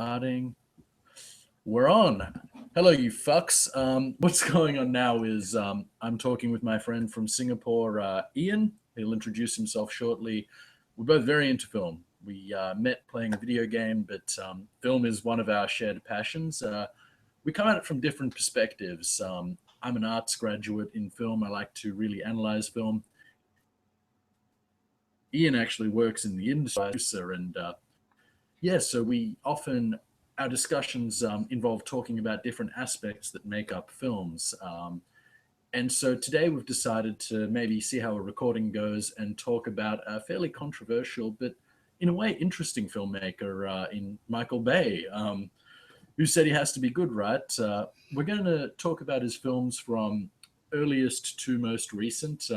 Starting. We're on. Hello, you fucks. What's going on now is I'm talking with my friend from Singapore, Ian. He'll introduce himself shortly. We're both very into film. We met playing a video game, but film is one of our shared passions. We come at it from different perspectives. I'm an arts graduate in film. I like to really analyze film. Ian actually works in the industry, and yeah, so we often our discussions involve talking about different aspects that make up films. And so today we've decided to maybe see how a recording goes and talk about a fairly controversial, but in a way interesting filmmaker in Michael Bay, who said he has to be good, right? We're going to talk about his films from earliest to most recent,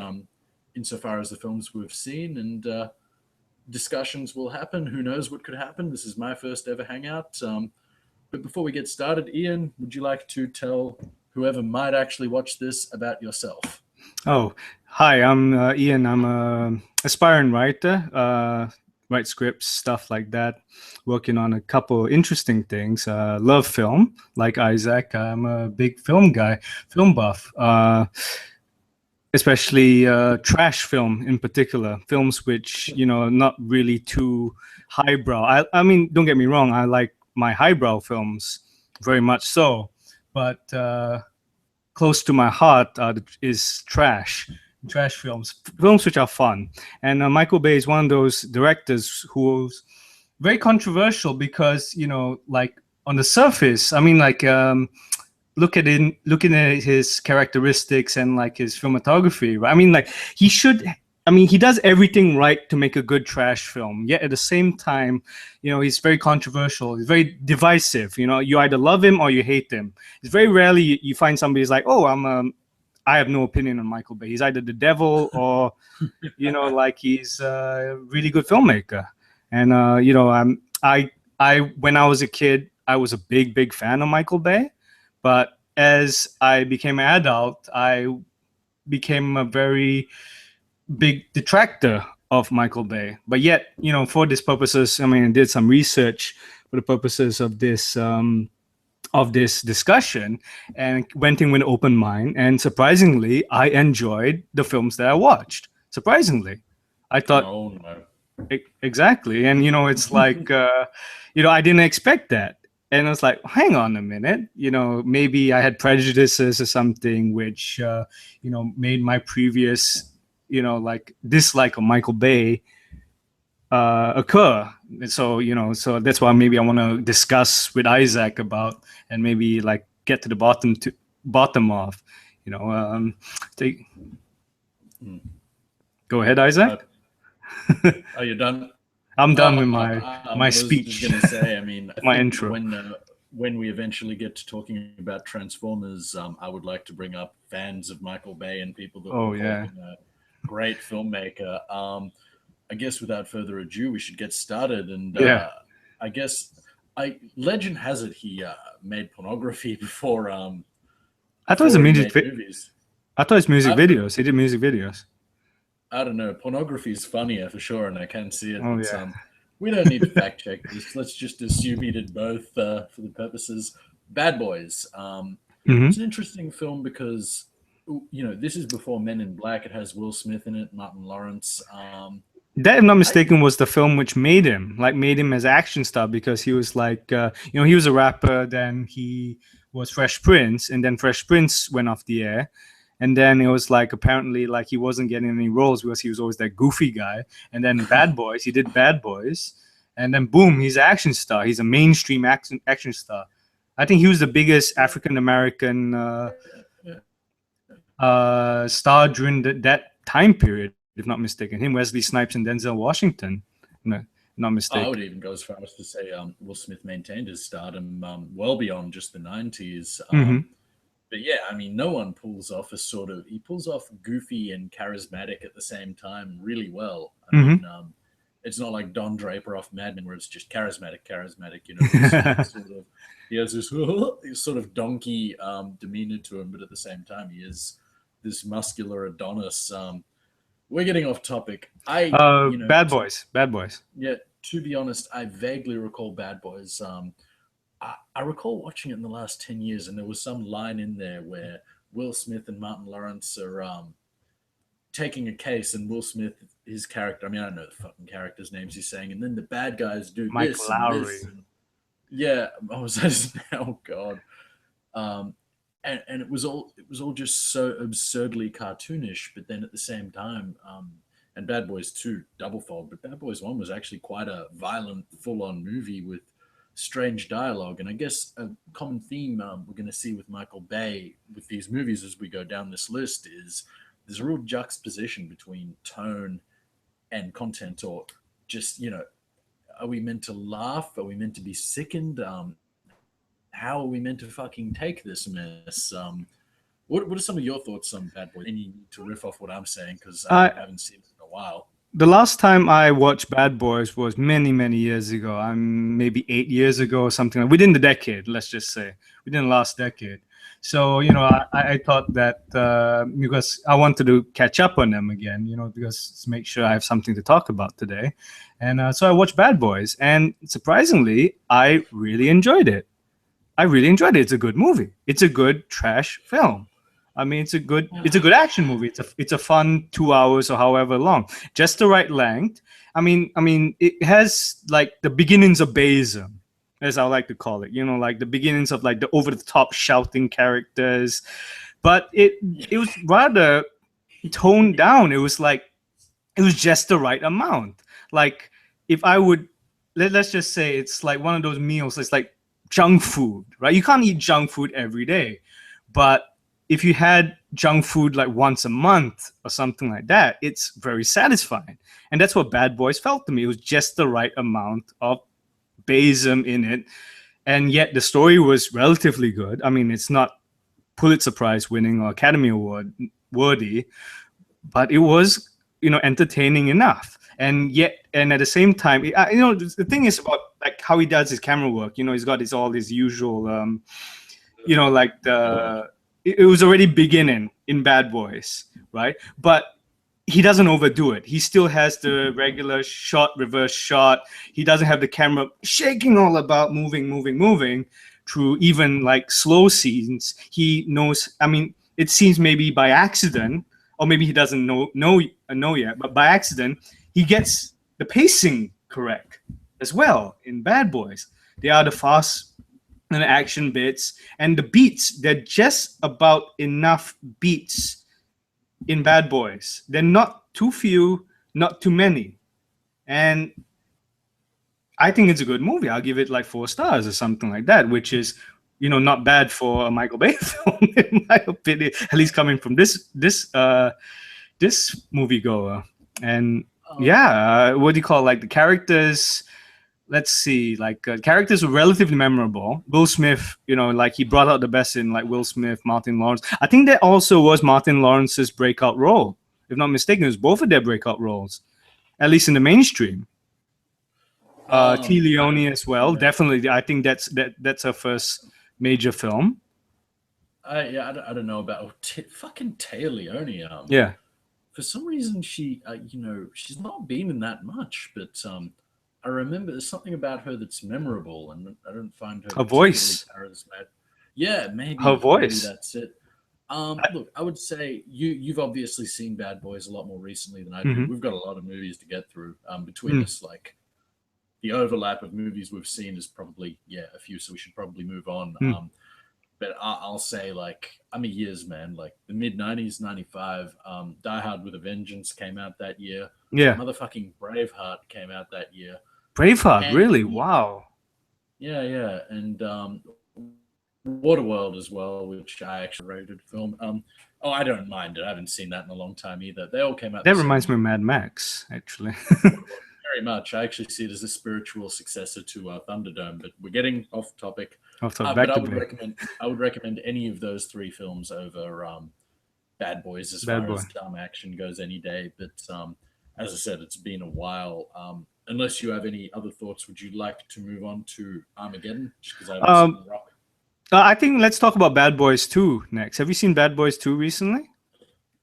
insofar as the films we've seen, and discussions will happen. Who knows what could happen? This is my first ever hangout. But before we get started, Ian, would you like to tell whoever might actually watch this about yourself? Oh, hi, I'm Ian. I'm a aspiring writer, write scripts, stuff like that. Working on a couple interesting things. Love film, like Isaac. I'm a big film guy, film buff. Especially trash film in particular, films which are not really too highbrow. I mean, don't get me wrong, I like my highbrow films very much so, but close to my heart is trash films which are fun. And Michael Bay is one of those directors who's very controversial because like on the surface, I mean, like looking at his characteristics and like his filmography, right? I mean, like he does everything right to make a good trash film. Yet at the same time, he's very controversial. He's very divisive. You either love him or you hate him. It's very rarely you find somebody who's like, oh, I have no opinion on Michael Bay. He's either the devil or, like he's a really good filmmaker. And I when I was a kid, I was a big fan of Michael Bay. But as I became an adult, I became a very big detractor of Michael Bay. But yet, for these purposes, I mean, I did some research for the purposes of this discussion and went in with an open mind. And surprisingly, I enjoyed the films that I watched. Surprisingly, I thought, Oh no. Exactly. And, it's like, I didn't expect that. And I was like, hang on a minute, maybe I had prejudices or something which, made my previous, like dislike of Michael Bay occur. And so, so that's why maybe I want to discuss with Isaac about and maybe like get to the bottom of, take. Go ahead, Isaac. Are you done? I'm done with I my was speech. just going to say, I mean, I My think intro. when we eventually get to talking about Transformers, I would like to bring up fans of Michael Bay and people that Oh would call yeah. him a great filmmaker. I guess without further ado, we should get started. And Yeah. I guess legend has it he made pornography before I thought it was a before he music. made movies. I thought it's music I, videos. He did music videos. I don't know. Pornography is funnier for sure, and I can see it. Oh But yeah. we don't need to fact check this. Let's just assume he did both for the purposes. Bad Boys. Hmm. It's an interesting film because this is before Men in Black. It has Will Smith in it, Martin Lawrence. That, if not I mistaken, was the film which made him as action star because he was like, he was a rapper. Then he was Fresh Prince, and then Fresh Prince went off the air. And then it was like apparently like he wasn't getting any roles because he was always that goofy guy. And then Bad Boys, he did Bad Boys, and then boom, he's an action star. He's a mainstream action star. I think he was the biggest African American star during that time period, if not mistaken. Him, Wesley Snipes, and Denzel Washington. No, not I mistaken. would even go as far as to say Will Smith maintained his stardom well beyond just the 90s. Hmm. But yeah, I mean, no one pulls off he pulls off goofy and charismatic at the same time really well. I Hmm. mean, it's not like Don Draper off Mad Men where it's just charismatic. Will Smith he has this, this sort of donkey demeanor to him, but at the same time, he is this muscular Adonis. We're getting off topic. Bad Boys. Bad Boys. Yeah, To be honest, I vaguely recall Bad Boys. I recall watching it in the last 10 years, and there was some line in there where Will Smith and Martin Lawrence are taking a case, and Will Smith, his character, I mean, I don't know the fucking characters' names he's saying, and then the bad guys do Mike this and this. Lowry. And yeah, I was just, oh God. Um, and it was all just so absurdly cartoonish, but then at the same time, and Bad Boys 2 double fold, but Bad Boys 1 was actually quite a violent, full on movie with strange dialogue. And I guess a common theme we're going to see with Michael Bay with these movies as we go down this list is there's a real juxtaposition between tone and content, or just, are we meant to laugh? Are we meant to be sickened? How are we meant to fucking take this mess? What are some of your thoughts on Bad Boys? And you need to riff off what I'm saying because I haven't seen it in a while. The last time I watched Bad Boys was many, many years ago. I'm maybe 8 years ago or something, within the decade, let's just say, within the last decade. So, I thought that because I wanted to catch up on them again, because to make sure I have something to talk about today. And so I watched Bad Boys, and surprisingly, I really enjoyed it. It's a good movie. It's a good trash film. I mean, it's a good action movie. It's a fun 2 hours or however long, just the right length. I mean, it has like the beginnings of Bayism, as I like to call it. Like the beginnings of like the over the top shouting characters, but it was rather toned down. It was just the right amount. Like if I would let's just say it's like one of those meals. It's like junk food, right? You can't eat junk food every day, but if you had junk food like once a month or something like that, it's very satisfying. And that's what Bad Boys felt to me. It was just the right amount of Bayism in it. And yet the story was relatively good. I mean, it's not Pulitzer Prize winning or Academy Award worthy, but it was, entertaining enough. And at the same time, the thing is about like how he does his camera work. He's got all his usual, like it was already beginning in Bad Boys, right? But he doesn't overdo it. He still has the regular shot, reverse shot. He doesn't have the camera shaking all about, moving through even like slow scenes. He knows, I mean, it seems maybe by accident, or maybe he doesn't know yet, but by accident, he gets the pacing correct as well in Bad Boys. They are the fast and action bits, and the beats, they're just about enough beats in Bad Boys. They're not too few, not too many. And I think it's a good movie. I'll give it like 4 stars or something like that, which is, not bad for a Michael Bay film, in my opinion, at least coming from this moviegoer. And what do you call, like, the characters? Let's see, like characters were relatively memorable. Will Smith, like he brought out the best in like Will Smith, Martin Lawrence. I think that also was Martin Lawrence's breakout role. If not mistaken, it was both of their breakout roles, at least in the mainstream. T. Leone as well. Yeah. Definitely, I think that's her first major film. I don't know about fucking Taya Leone. Yeah. For some reason, she, she's not been in that much, but I remember there's something about her that's memorable, and I don't find her voice charismatic. Yeah, maybe her voice. Maybe that's it. Look, I would say you've obviously seen Bad Boys a lot more recently than I do. We've got a lot of movies to get through between us. Like the overlap of movies we've seen is probably a few, so we should probably move on. But I'll say, like, I'm a years man. Like the mid '90s, '95, Die Hard with a Vengeance came out that year. Yeah, motherfucking Braveheart came out that year. Braveheart, and, really? Wow. Yeah, and Waterworld as well, which I actually rated film. I don't mind it. I haven't seen that in a long time either. They all came out. That reminds me of Mad Max, actually. Very much. I actually see it as a spiritual successor to Thunderdome, but we're getting off topic. But I would recommend any of those 3 films over Bad Boys as far as dumb action goes any day. But as I said, it's been a while. Unless you have any other thoughts, would you like to move on to Armageddon? Just because I think let's talk about Bad Boys 2 next. Have you seen Bad Boys 2 recently?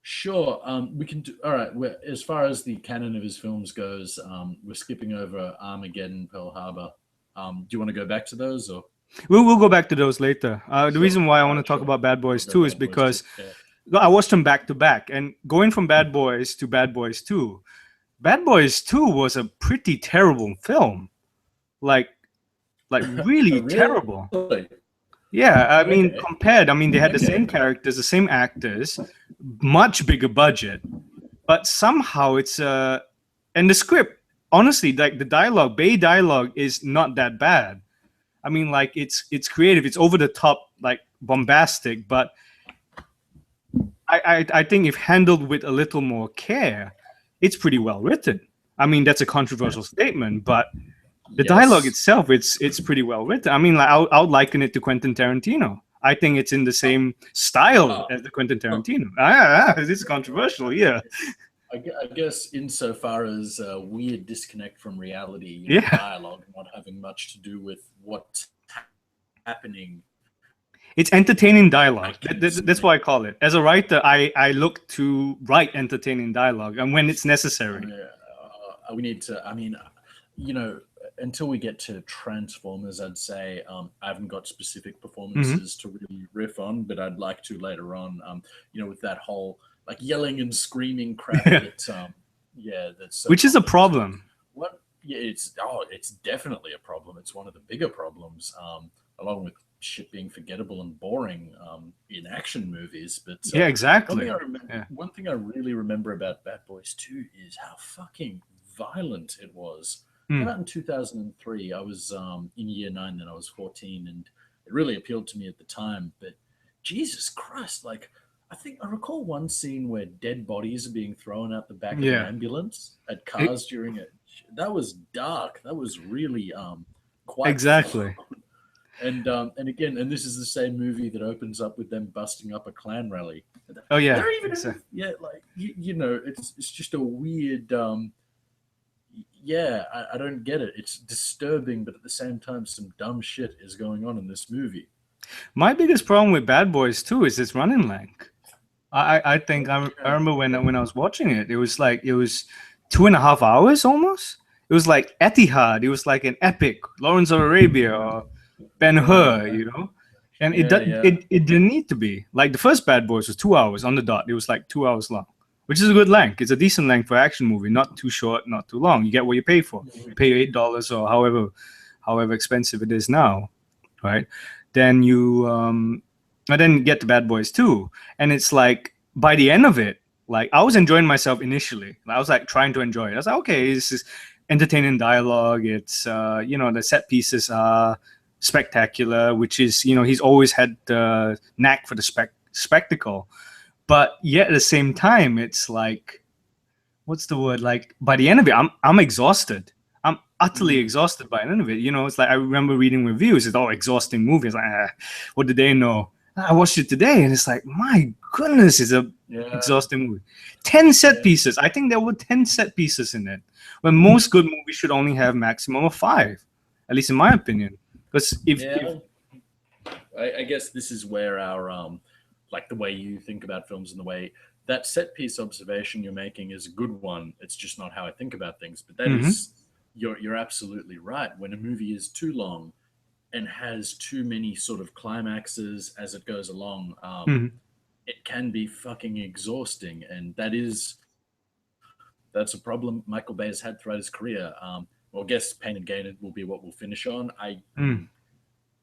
Sure. We can do. All right. As far as the canon of his films goes, we're skipping over Armageddon, Pearl Harbor. Do you want to go back to those, or We'll go back to those later. The sure? reason why I All want to right, talk sure. about Bad We'll Boys go 2 is Bad Boys too. because Yeah. I watched them back to back, and going from Bad Boys to Bad Boys 2, Bad Boys 2 was a pretty terrible film. Like Oh, really terrible. really? Yeah, I mean, Okay. compared, I mean, they had the same Okay. characters, the same actors, much bigger budget, but somehow and the script, honestly, like the dialogue, Bay dialogue is not that bad. I mean, like it's creative, it's over the top, like bombastic, but I think if handled with a little more care, it's pretty well written. I mean, that's a controversial statement, but the dialogue Yes. itself, it's pretty well written. I mean, like I would liken it to Quentin Tarantino. I think it's in the same style Uh, as the Quentin uh, Tarantino. This is controversial, yeah, I guess insofar as weird disconnect from reality, yeah. dialogue not having much to do with what's happening, It's entertaining I dialogue. can That's see. what I call it. As a writer, I look to write entertaining dialogue, and when it's necessary. We need to. I mean, you know, until we get to Transformers, I'd say I haven't got specific Hmm. performances to really riff on, but I'd like to later on. With that whole like yelling and screaming crap Yeah. that, yeah, that's so Which is a common in these movies. problem. What? Yeah, it's definitely a problem. It's one of the bigger problems, along with shit being forgettable and boring in action movies. But Yeah, exactly. Yeah. one thing I really remember about Bad Boys 2 is how fucking violent it was. It came Mm. out in 2003. I was in year nine, then I was 14, and it really appealed to me at the time. But Jesus Christ, like, I recall one scene where dead bodies are being thrown out the back of an Yeah. ambulance at E- cars during it. That was dark. That was really quite full. exactly. And again, and this is the same movie that opens up with them busting up a Klan rally. Oh yeah. They're even yeah, like it's just a weird. Yeah, I don't get it. It's disturbing, but at the same time, some dumb shit is going on in this movie. My biggest problem with Bad Boys 2 is its running length. I think I Yeah, remember when I was watching it, it was 2.5 hours almost. It was like Etihad. It was like an epic, Lawrence of Arabia or Ben Hur, yeah, and yeah, yeah. it didn't need to be. Like the first Bad Boys was 2 hours on the dot. It was like 2 hours long, which is a good length. It's a decent length for an action movie, not too short, not too long. You get what you pay for. You pay $8 or however expensive it is now, right? Then you and then get to Bad Boys 2, and it's like by the end of it, like I was enjoying myself initially. I was like trying to enjoy it. I was like, okay, this is entertaining dialogue. It's the set pieces are spectacular, which is he's always had the knack for the spectacle. But yet at the same time, it's like, what's the word? Like by the end of it, I'm exhausted. I'm utterly Mm, exhausted by the end of it. It's like I remember reading reviews. It's all exhausting movie. It's like, what did they know? I watched it today, and it's like, my goodness, it's a yeah, exhausting movie. 10 set yeah, pieces. I think there were 10 set pieces in it. When most good movies should only have maximum of 5, at least in my opinion. Because if yeah. I guess this is where our like the way you think about films and the way that set piece observation you're making is a good one. It's just not how I think about things. But that Mhm. is you're absolutely right. When a movie is too long and has too many sort of climaxes as it goes along, Mhm. it can be fucking exhausting, and that's a problem Michael Bay has had throughout his career. Well, I guess Pain and Gain will be what we'll finish on. Mm.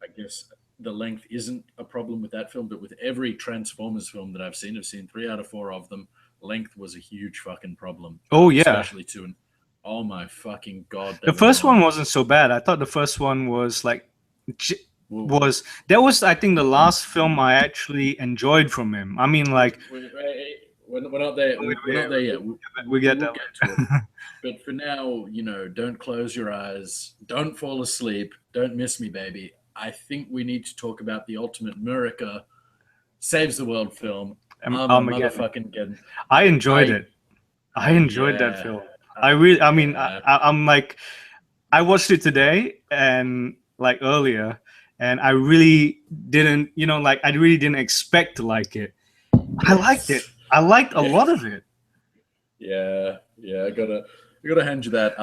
I guess the length isn't a problem with that film, but with every Transformers film that I've seen 3 out of 4 of them. Length was a huge fucking problem, Oh yeah. especially to an. Oh my fucking god, they The went first one on. wasn't so bad. I thought the first one was like j- Well, was that was I think the last film I actually enjoyed from him. I mean, like we're not there. We're not there yet. we get We'll that. get to it. But for now, don't close your eyes. Don't fall asleep. Don't miss me, baby. I think we need to talk about the ultimate America saves the world film. I'm a Armageddon. motherfucking again. I enjoyed I, it. I enjoyed that yeah, film. I mean, yeah. I'm like, I watched it today and like earlier, and I really didn't, like, I really didn't expect to like it. I liked it. Yes. I liked a Yeah. lot of it. Yeah, yeah, I gotta hand you that.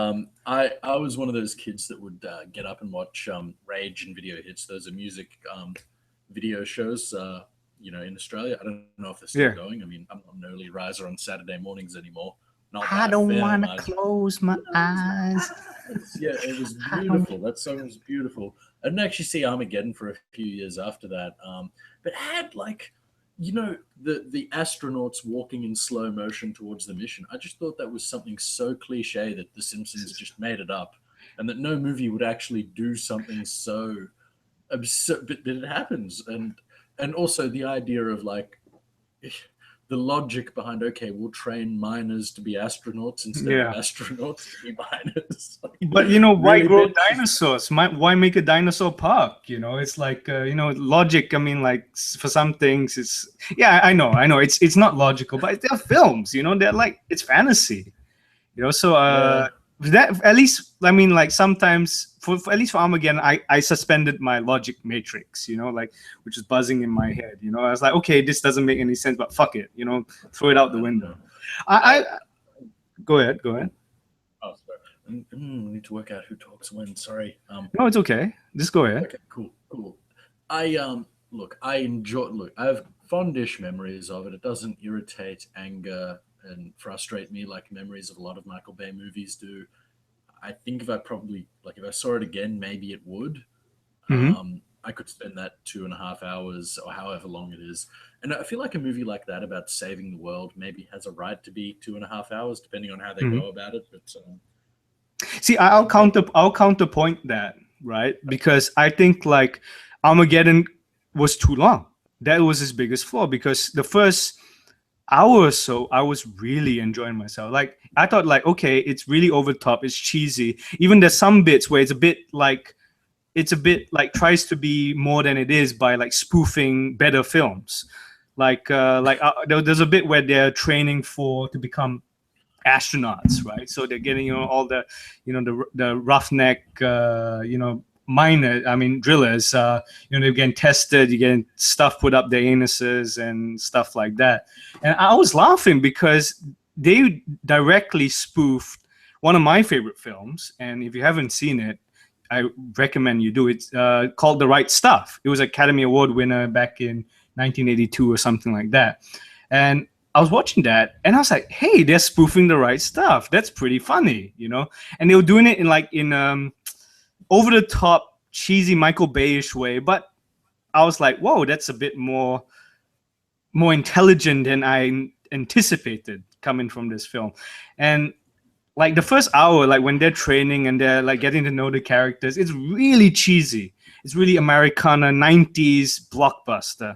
I was one of those kids that would get up and watch Rage and Video Hits. Those are music video shows, in Australia. I don't know if they're still Yeah. going. I mean, I'm not an early riser on Saturday mornings anymore. Not I that don't fair want to much. close my Close my eyes. eyes. Yeah, it was I don't. beautiful. That song was beautiful. I didn't actually see Armageddon for a few years after that. But it had like, the astronauts walking in slow motion towards the mission. I just thought that was something so cliche that The Simpsons just made it up, and that no movie would actually do something so absurd. But it happens, and also the idea of like the logic behind, okay, we'll train miners to be astronauts instead of Yeah. astronauts to be miners. Like, But why really, grow bitch? dinosaurs? Why make a dinosaur park? It's like logic. I mean, like for some things, it's yeah. I know. It's not logical, but they're films. They're like it's fantasy. So Yeah, that at least I mean, like sometimes for at least for Armageddon, I suspended my logic matrix. Like which is buzzing in my head. I was like, okay, this doesn't make any sense, but fuck it. Throw it out the I don't know. window. I I go ahead. Go ahead. Oh, sorry. We need to work out who talks when. Sorry. No, it's okay. Just go ahead. Okay, cool, cool. I enjoy. Look, I have fondish memories of it. It doesn't irritate, anger, and frustrate me like memories of a lot of Michael Bay movies do. I think if I saw it again, maybe it would. Hmm. I could spend that 2.5 hours or however long it is. And I feel like a movie like that about saving the world maybe has a right to be 2.5 hours, depending on how they Hmm. go about it. But See, I'll counterpoint that, right? Because I think like Armageddon was too long. That was his biggest flaw because the first hour or so I was really enjoying myself. Like I thought like okay, it's really over the top, it's cheesy. Even there's some bits where it's a bit like tries to be more than it is by like spoofing better films. There's a bit where they're training to become astronauts, right? So they're getting all the roughneck miner, I mean drillers, they're getting tested, you're getting stuff put up their anuses and stuff like that. And I was laughing because they directly spoofed one of my favorite films, and if you haven't seen it, I recommend you do. It's called The Right Stuff. It was Academy Award winner back in 1982 or something like that. And I was watching that and I was like, hey, they're spoofing The Right Stuff. That's pretty funny. And they were doing it in over the top, cheesy Michael Bay-ish way. But I was like, whoa, that's a bit more intelligent than I anticipated coming from this film. And like the first hour, like when they're training and they're like getting to know the characters, it's really cheesy. It's really Americana 90s blockbuster.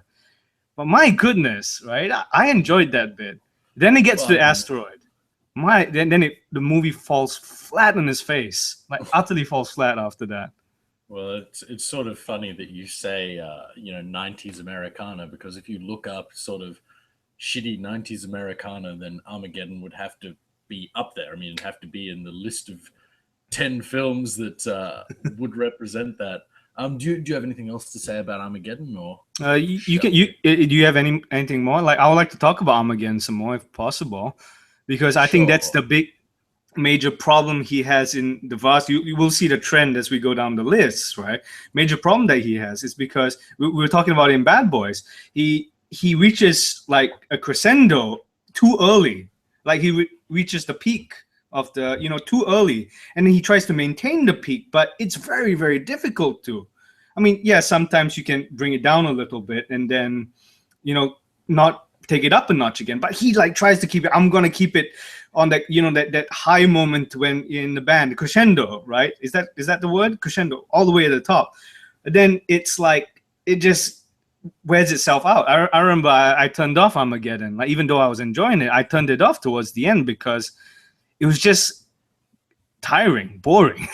But my goodness, right? I enjoyed that bit. Then it gets well, to I the mean, asteroid. The movie falls flat on his face, like utterly falls flat after that. well, it's sort of funny that you say, 90s Americana, because if you look up sort of shitty 90s Americana, then Armageddon would have to be up there. I mean, it'd have to be in the list of 10 films that would represent that. Do you have anything else to say about Armageddon, or You shall can we? do you have anything more? Like I would like to talk about Armageddon some more if possible, because I think that's Sure. the big major problem he has in the vast. You will see the trend as we go down the list, right? Major problem that he has is because we were talking about in Bad Boys. He reaches like a crescendo too early, like reaches the peak of the too early, and then he tries to maintain the peak, but it's very very difficult to. I mean, yeah, sometimes you can bring it down a little bit and then not take it up a notch again, but he like tries to keep it. I'm gonna keep it on that that high moment when in the band crescendo, right? Is that the word crescendo, all the way at the top? Then it's like it just wears itself out. I remember I turned off Armageddon, like even though I was enjoying it, I turned it off towards the end because it was just tiring, boring.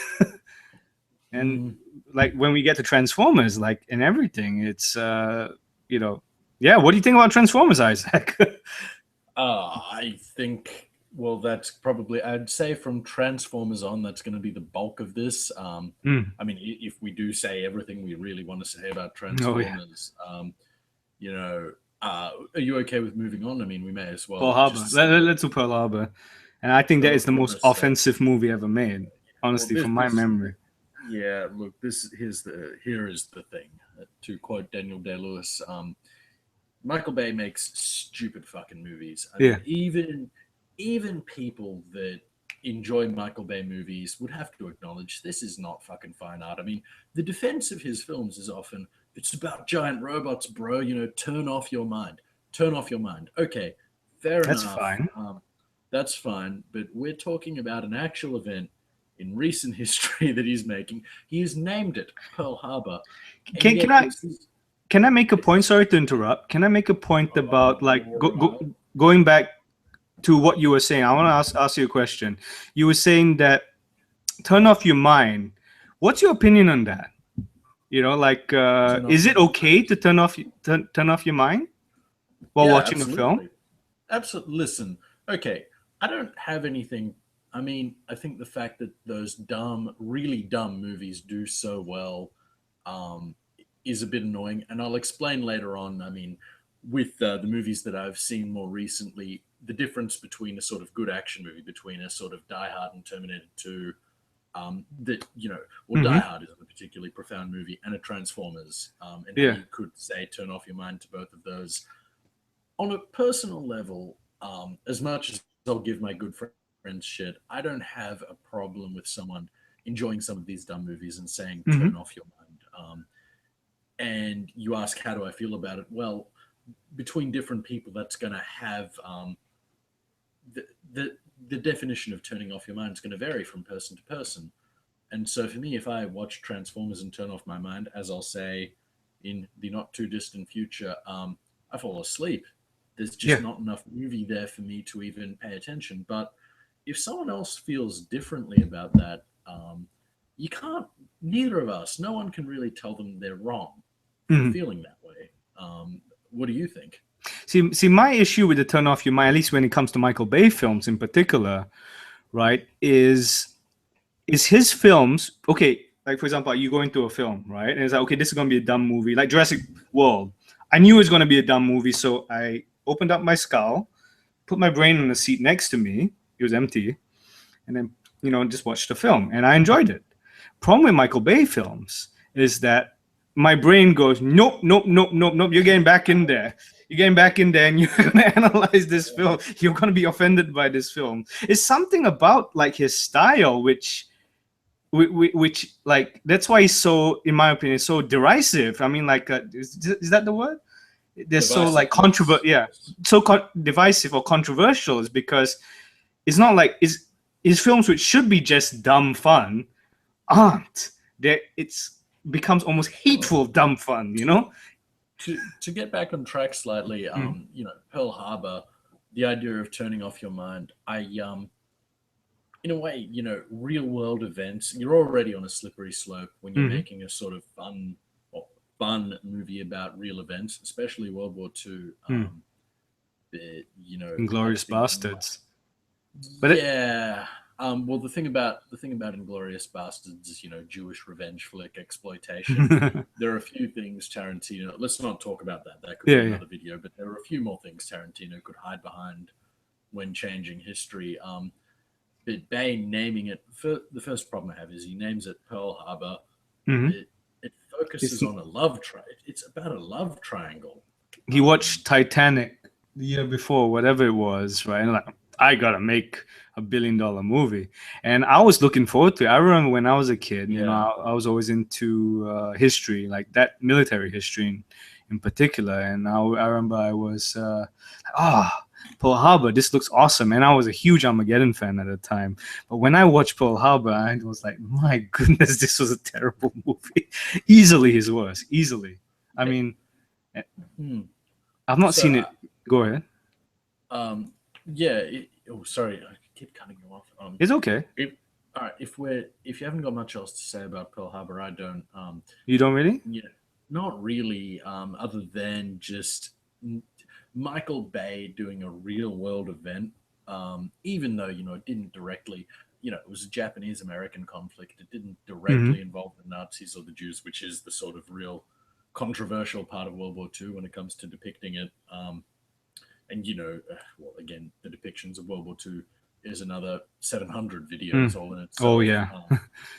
And Mm, like when we get to Transformers, like and everything, it's yeah. What do you think about Transformers, Isaac? I think, well, that's probably, I'd say from Transformers on, that's going to be the bulk of this. Mm. I mean, if we do say everything we really want to say about Oh yeah. Transformers, you know, Are you okay with moving on? I mean, we may as Pearl well Harbor. just say that Let's do Pearl Harbor. And I think that Pearl is the most Harbor. So, offensive movie ever made, well, honestly, from my memory. yeah. Look, here is the thing. To quote Daniel Day Lewis, Michael Bay makes stupid fucking movies. I Yeah. mean, even people that enjoy Michael Bay movies would have to acknowledge this is not fucking fine art. I mean, the defense of his films is often it's about giant robots, bro. You know, turn off your mind. Turn off your mind. Okay, fair That's enough. fine. That's fine. But we're talking about an actual event in recent history that he's making. He has named it Pearl Harbor, and Can yet I it's this. can I make a point? Sorry to interrupt. Can I make a point about like Right. going back to what you were saying? I want to ask you a question. You were saying that turn off your mind. What's your opinion on that? You know, like, Turn off is your it okay mind. to turn off your mind while Yeah, watching a film? absolutely. Absolutely. Listen, okay, I don't have anything. I mean, I think the fact that those dumb, really dumb movies do so well um, is a bit annoying, and I'll explain later on. I mean, with the movies that I've seen more recently, the difference between a sort of good action movie, between a sort of Die Hard and Terminator 2, that, well, Die Hmm. Hard is a particularly profound movie, and a Transformers, and how Yeah. you could say turn off your mind to both of those on a personal level, as much as I'll give my good friends shit, I don't have a problem with someone enjoying some of these dumb movies and saying Hmm. turn off your mind. And you ask how do I feel about it? Well, between different people, that's going to have the, the the definition of turning off your mind is going to vary from person to person. And so for me, if I watch Transformers and turn off my mind, as I'll say in the not too distant future, I fall asleep. There's just Yeah. not enough movie there for me to even pay attention. But if someone else feels differently about that, you can't, neither of us, no one can really tell them they're wrong for Mhm. feeling that way. What do you think? See, my issue with the turn off your mind, at least when it comes to Michael Bay films in particular, right, is his films okay? Like for example, you go into a film, right, and it's like, okay, this is gonna be a dumb movie, like Jurassic World. I knew it was gonna be a dumb movie, so I opened up my skull, put my brain on the seat next to me. It was empty, and then just watched the film, and I enjoyed it. Problem with Michael Bay films is that my brain goes, nope, nope, nope, nope, nope. You're getting back in there. You're getting back in there, and you're gonna analyze this film. You're gonna be offended by this film. It's something about like his style, which like that's why he's so, in my opinion, so derisive. I mean, like, is that the word? They're so Divisive, like yes. yeah, Yes. so divisive or controversial is because it's not like his films, which should be just dumb fun, aren't. There, it's becomes almost Well, hateful dumb fun. to get back on track slightly, Mm, Pearl Harbor, the idea of turning off your mind. In a way, real world events. You're already on a slippery slope when you're mm, making a sort of fun movie about real events, especially World War II. mm. Inglorious Obviously, Bastards. But yeah. Well, the thing about Inglorious Bastards is, Jewish revenge flick exploitation. There are a few things Tarantino. Let's not talk about that. That could yeah, be yeah. another video. But there are a few more things Tarantino could hide behind when changing history. But Bay naming it, the first problem I have is he names it Pearl Harbor. Hmm. It It's focuses on a love It's about a love triangle. He Um, watched Titanic the year before, whatever it was, right? And like, I gotta make $1 billion movie, and I was looking forward to it. I remember when I was a kid, yeah. I was always into history, like that military history in particular, and I remember I was Pearl Harbor, this looks awesome, and I was a huge Armageddon fan at the time. But when I watched Pearl Harbor, I was like, my goodness, this was a terrible movie. Easily his worst, easily. I Eh, mean, hmm. I've not So, seen it. Go ahead. um, yeah. Oh, sorry, I keep cutting you off. It's okay. If all right, if you haven't got much else to say about Pearl Harbor, I don't. You don't really? You know, not really. Other than just Michael Bay doing a real world event. Even though it didn't directly, it was a Japanese American conflict. It didn't Mm-hmm. directly involve the Nazis or the Jews, which is the sort of real controversial part of World War II when it comes to depicting it. And well, again, the depictions of World War II is another 700 videos Mm. all in Oh itself, yeah,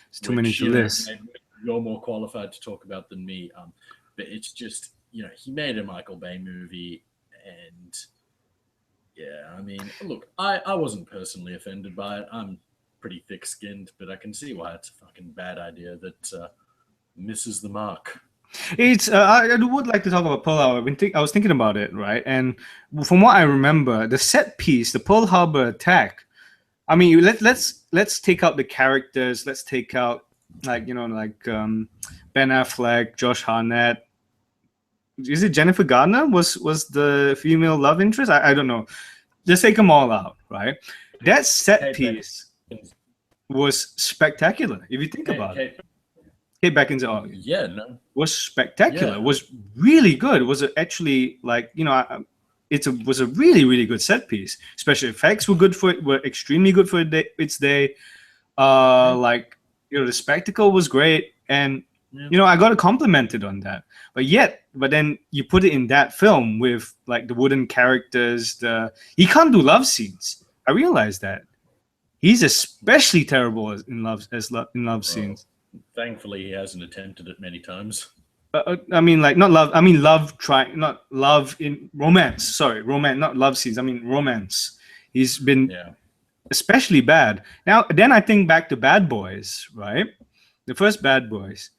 it's too many which to list. maybe you're more qualified to talk about than me. But it's just he made a Michael Bay movie, and yeah, I mean, look, I wasn't personally offended by it. I'm pretty thick-skinned, but I can see why it's a fucking bad idea that misses the mark. It's I would like to talk about Pearl Harbor. I was thinking about it, right? And from what I remember, the set piece, the Pearl Harbor attack. I mean, let's take out the characters. Let's take out Ben Affleck, Josh Hartnett. Is it Jennifer Gardner? Was the female love interest? I don't know. Just take them all out, right? That set Kate piece Beckinsale. was spectacular. If you think Kate, about it, Kate, Kate Beckinsale yeah, no, was spectacular. yeah, Was really good. Was actually was a really really good set piece. Special effects were good for it. Were extremely good for its day. yeah, The spectacle was great, and yeah. I got complimented on that. But then you put it in that film with like the wooden characters. He can't do love scenes. I realized that he's especially terrible in love Well, scenes. thankfully, he hasn't attempted it many times. I mean, like not love. I mean, love. Not love in romance. Sorry, romance. Not love scenes. I mean, romance. He's been Yeah. especially bad. Now, then I think back to Bad Boys, right? The first Bad Boys.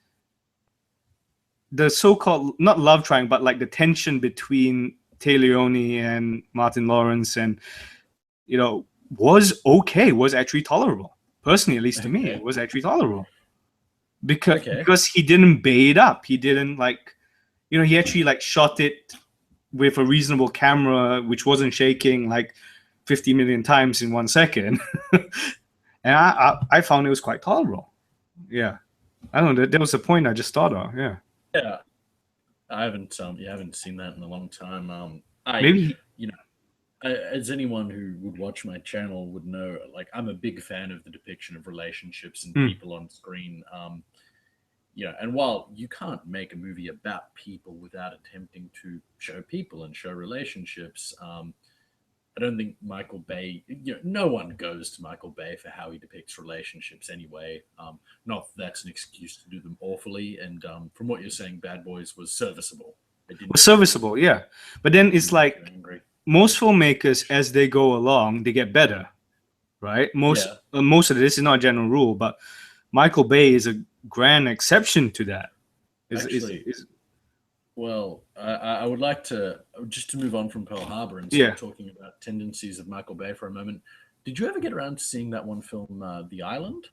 The so-called not love triangle, but like the tension between Tay Leone and Martin Lawrence, and was okay. Was actually tolerable. Personally, at least to me, it Okay. was actually tolerable because Okay. he didn't bait it up. He didn't he actually like shot it with a reasonable camera, which wasn't shaking like 50 million times in 1 second. And I found it was quite tolerable. Yeah. I don't know. That was the point I just thought of. Yeah. Yeah. I haven't you haven't seen that in a long time. I Maybe. you know as anyone who would watch my channel would know, like I'm a big fan of the depiction of relationships and Mm, people on screen. And while you can't make a movie about people without attempting to show people and show relationships, I don't think Michael Bay, no one goes to Michael Bay for how he depicts relationships anyway. Not that that's an excuse to do them awfully. And from what you're saying, Bad Boys was serviceable. It didn't was serviceable. Yeah. But then it's make you like angry. most filmmakers, as they go along, they get better, right? Yeah, Most of this is not a general rule, but Michael Bay is a grand exception to that. actually, Is well, I would like to just to move on from Pearl Harbor and Yeah. start talking about tendencies of Michael Bay for a moment. Did you ever get around to seeing that one film, The Island?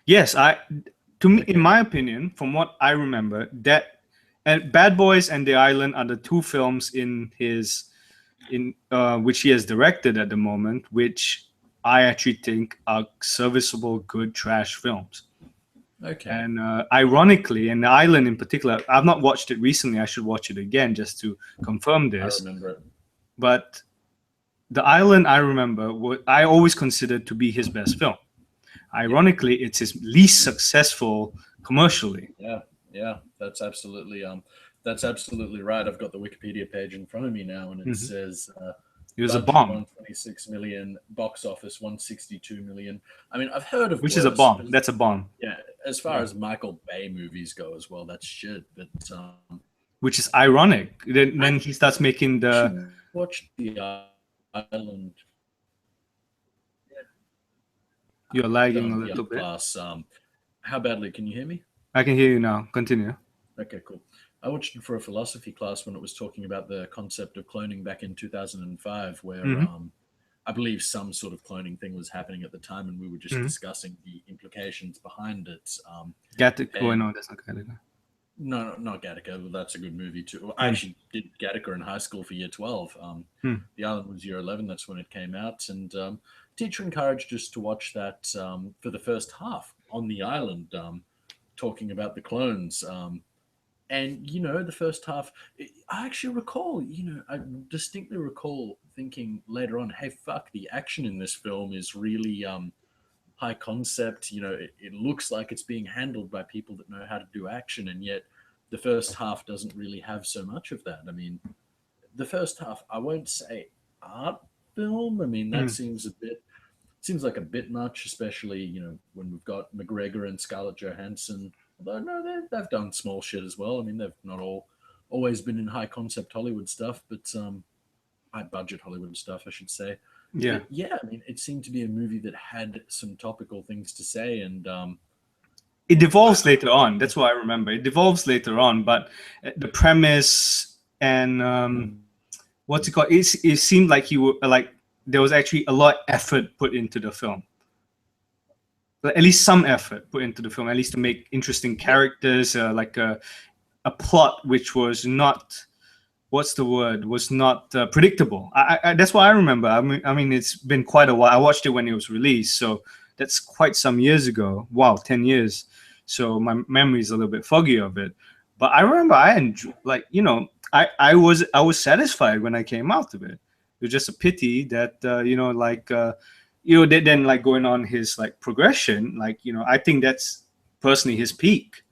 Yes, to me, in Okay. my opinion, from what I remember, that and Bad Boys and The Island are the two films in which he has directed at the moment, which I actually think are serviceable, good trash films. Okay. And ironically, and The Island in particular, I've not watched it recently. I should watch it again just to confirm I this. remember it. But The Island, I remember, I always considered to be his best film. Ironically, it's his least successful commercially. Yeah, yeah, that's absolutely right. I've got the Wikipedia page in front of me now, and it Mhm. says It was a budget bomb, 126 million, box office 162 million. I mean, I've heard of which is a worse. bomb. That's a bomb. Yeah, as far Yeah. as Michael Bay movies go as well, that's shit. But Which is ironic. Then I he starts making the. actually watched The Island You're lagging a the little other bit. class. How badly can you hear me? I can hear you now. Continue. Okay, cool. I watched it for a philosophy class when it was talking about the concept of cloning back in 2005, where Mm-hmm. I believe some sort of cloning thing was happening at the time, and we were just Mm-hmm. discussing the implications behind it. Gattaca. Oh, And no, that's not Gattaca. no, not Gattaca, but that's a good movie too. I Mm. actually did Gattaca in high school for year 12. Mm. The Island was year 11, that's when it came out. And teacher encouraged us to watch that for the first half on the island, talking about the clones. And the first half, I actually recall, I distinctly recall thinking later on, hey, fuck, the action in this film is really high concept. It looks like it's being handled by people that know how to do action, and yet the first half doesn't really have so much of that. I mean, the first half, I won't say art film. I mean, that Mm. seems like a bit much, especially when we've got McGregor and Scarlett Johansson. Although no, they've done small shit as well. I mean, they've not always been in high concept Hollywood stuff, but high budget Hollywood stuff, I should say. Yeah. But yeah, I mean, it seemed to be a movie that had some topical things to say, and It devolves later on. That's what I remember. It devolves later on, but the premise and what's it called? It seemed like there was actually a lot of effort put into the film. At least some effort put into the film, at least to make interesting characters, like a plot which was not, what's the word, was not predictable. That's what I remember. I mean, it's been quite a while. I watched it when it was released, so that's quite some years ago. Wow, 10 years. So my memory is a little bit foggy of it. But I remember I enjoyed, I was satisfied when I came out of it. It was just a pity that then like going on his like progression, I think that's personally his peak.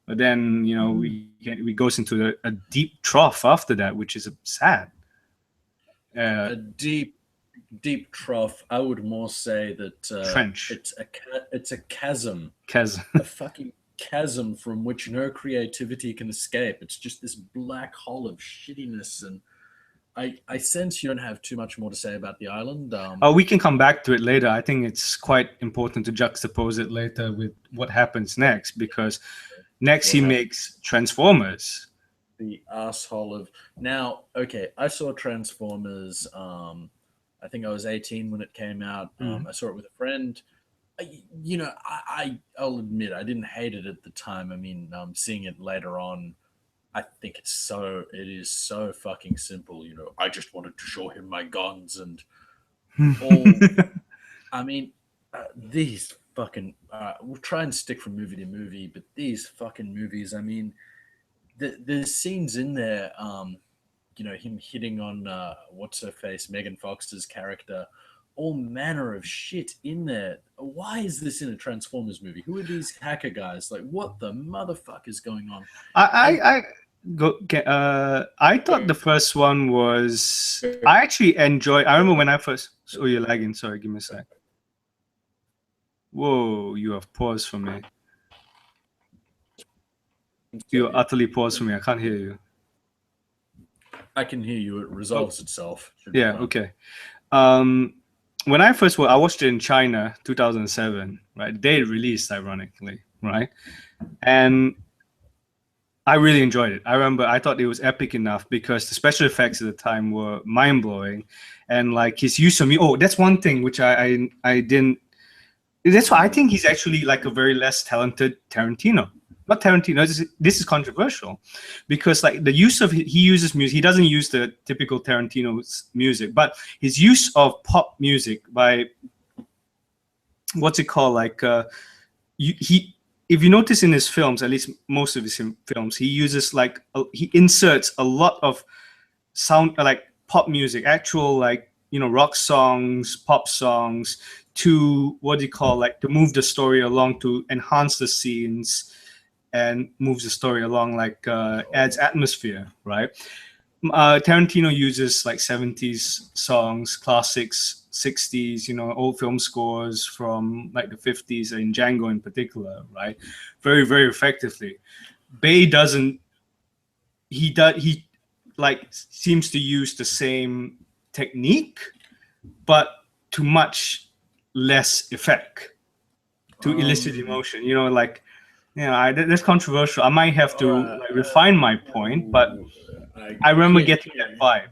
But then we goes into a deep trough after that, which is sad. A deep trough. I would more say that Trench. it's a chasm, Chasm. a fucking chasm from which no creativity can escape. It's just this black hole of shittiness, and I sense you don't have too much more to say about the island. We can come back to it later. I think it's quite important to juxtapose it later with what happens next, because next he makes Transformers. The asshole of now. Okay, I saw Transformers. I think I was 18 when it came out. I saw it with a friend. I'll admit I didn't hate it at the time. I mean, seeing it later on, I think it is so fucking simple. I just wanted to show him my guns and all. I mean, these fucking. We'll try and stick from movie to movie, but these fucking movies. I mean, there's scenes in there. Him hitting on what's her face, Megan Fox's character, all manner of shit in there. Why is this in a Transformers movie? Who are these hacker guys? Like, what the motherfucker is going on? I thought the first one was. I actually enjoyed. I remember when I first. Oh, you're lagging. Sorry, give me a sec. Whoa, you have paused for me. You're utterly paused for me. I can't hear you. I can hear you. It resolves itself. Yeah. Okay. When I watched it in China, 2007. Right, they released, ironically, right, and I really enjoyed it. I remember I thought it was epic enough because the special effects at the time were mind blowing, and like his use of me. Oh, that's one thing which I didn't. That's why I think he's actually like a very less talented Tarantino. Not Tarantino. This is controversial, because like the use of he uses music. He doesn't use the typical Tarantino's music, but his use of pop music by what's it called? Like if you notice in his films, at least most of his films, he uses he inserts a lot of sound like pop music, actual rock songs, pop songs, to to move the story along, to enhance the scenes and moves the story along, adds atmosphere, right? Tarantino uses like 70s songs, classics, 60s, old film scores from like the 50s, and Django in particular, right? Very, very effectively. Bay doesn't. He seems to use the same technique, but to much less effect to elicit emotion. That's controversial. I might have to refine my point, but I remember getting that vibe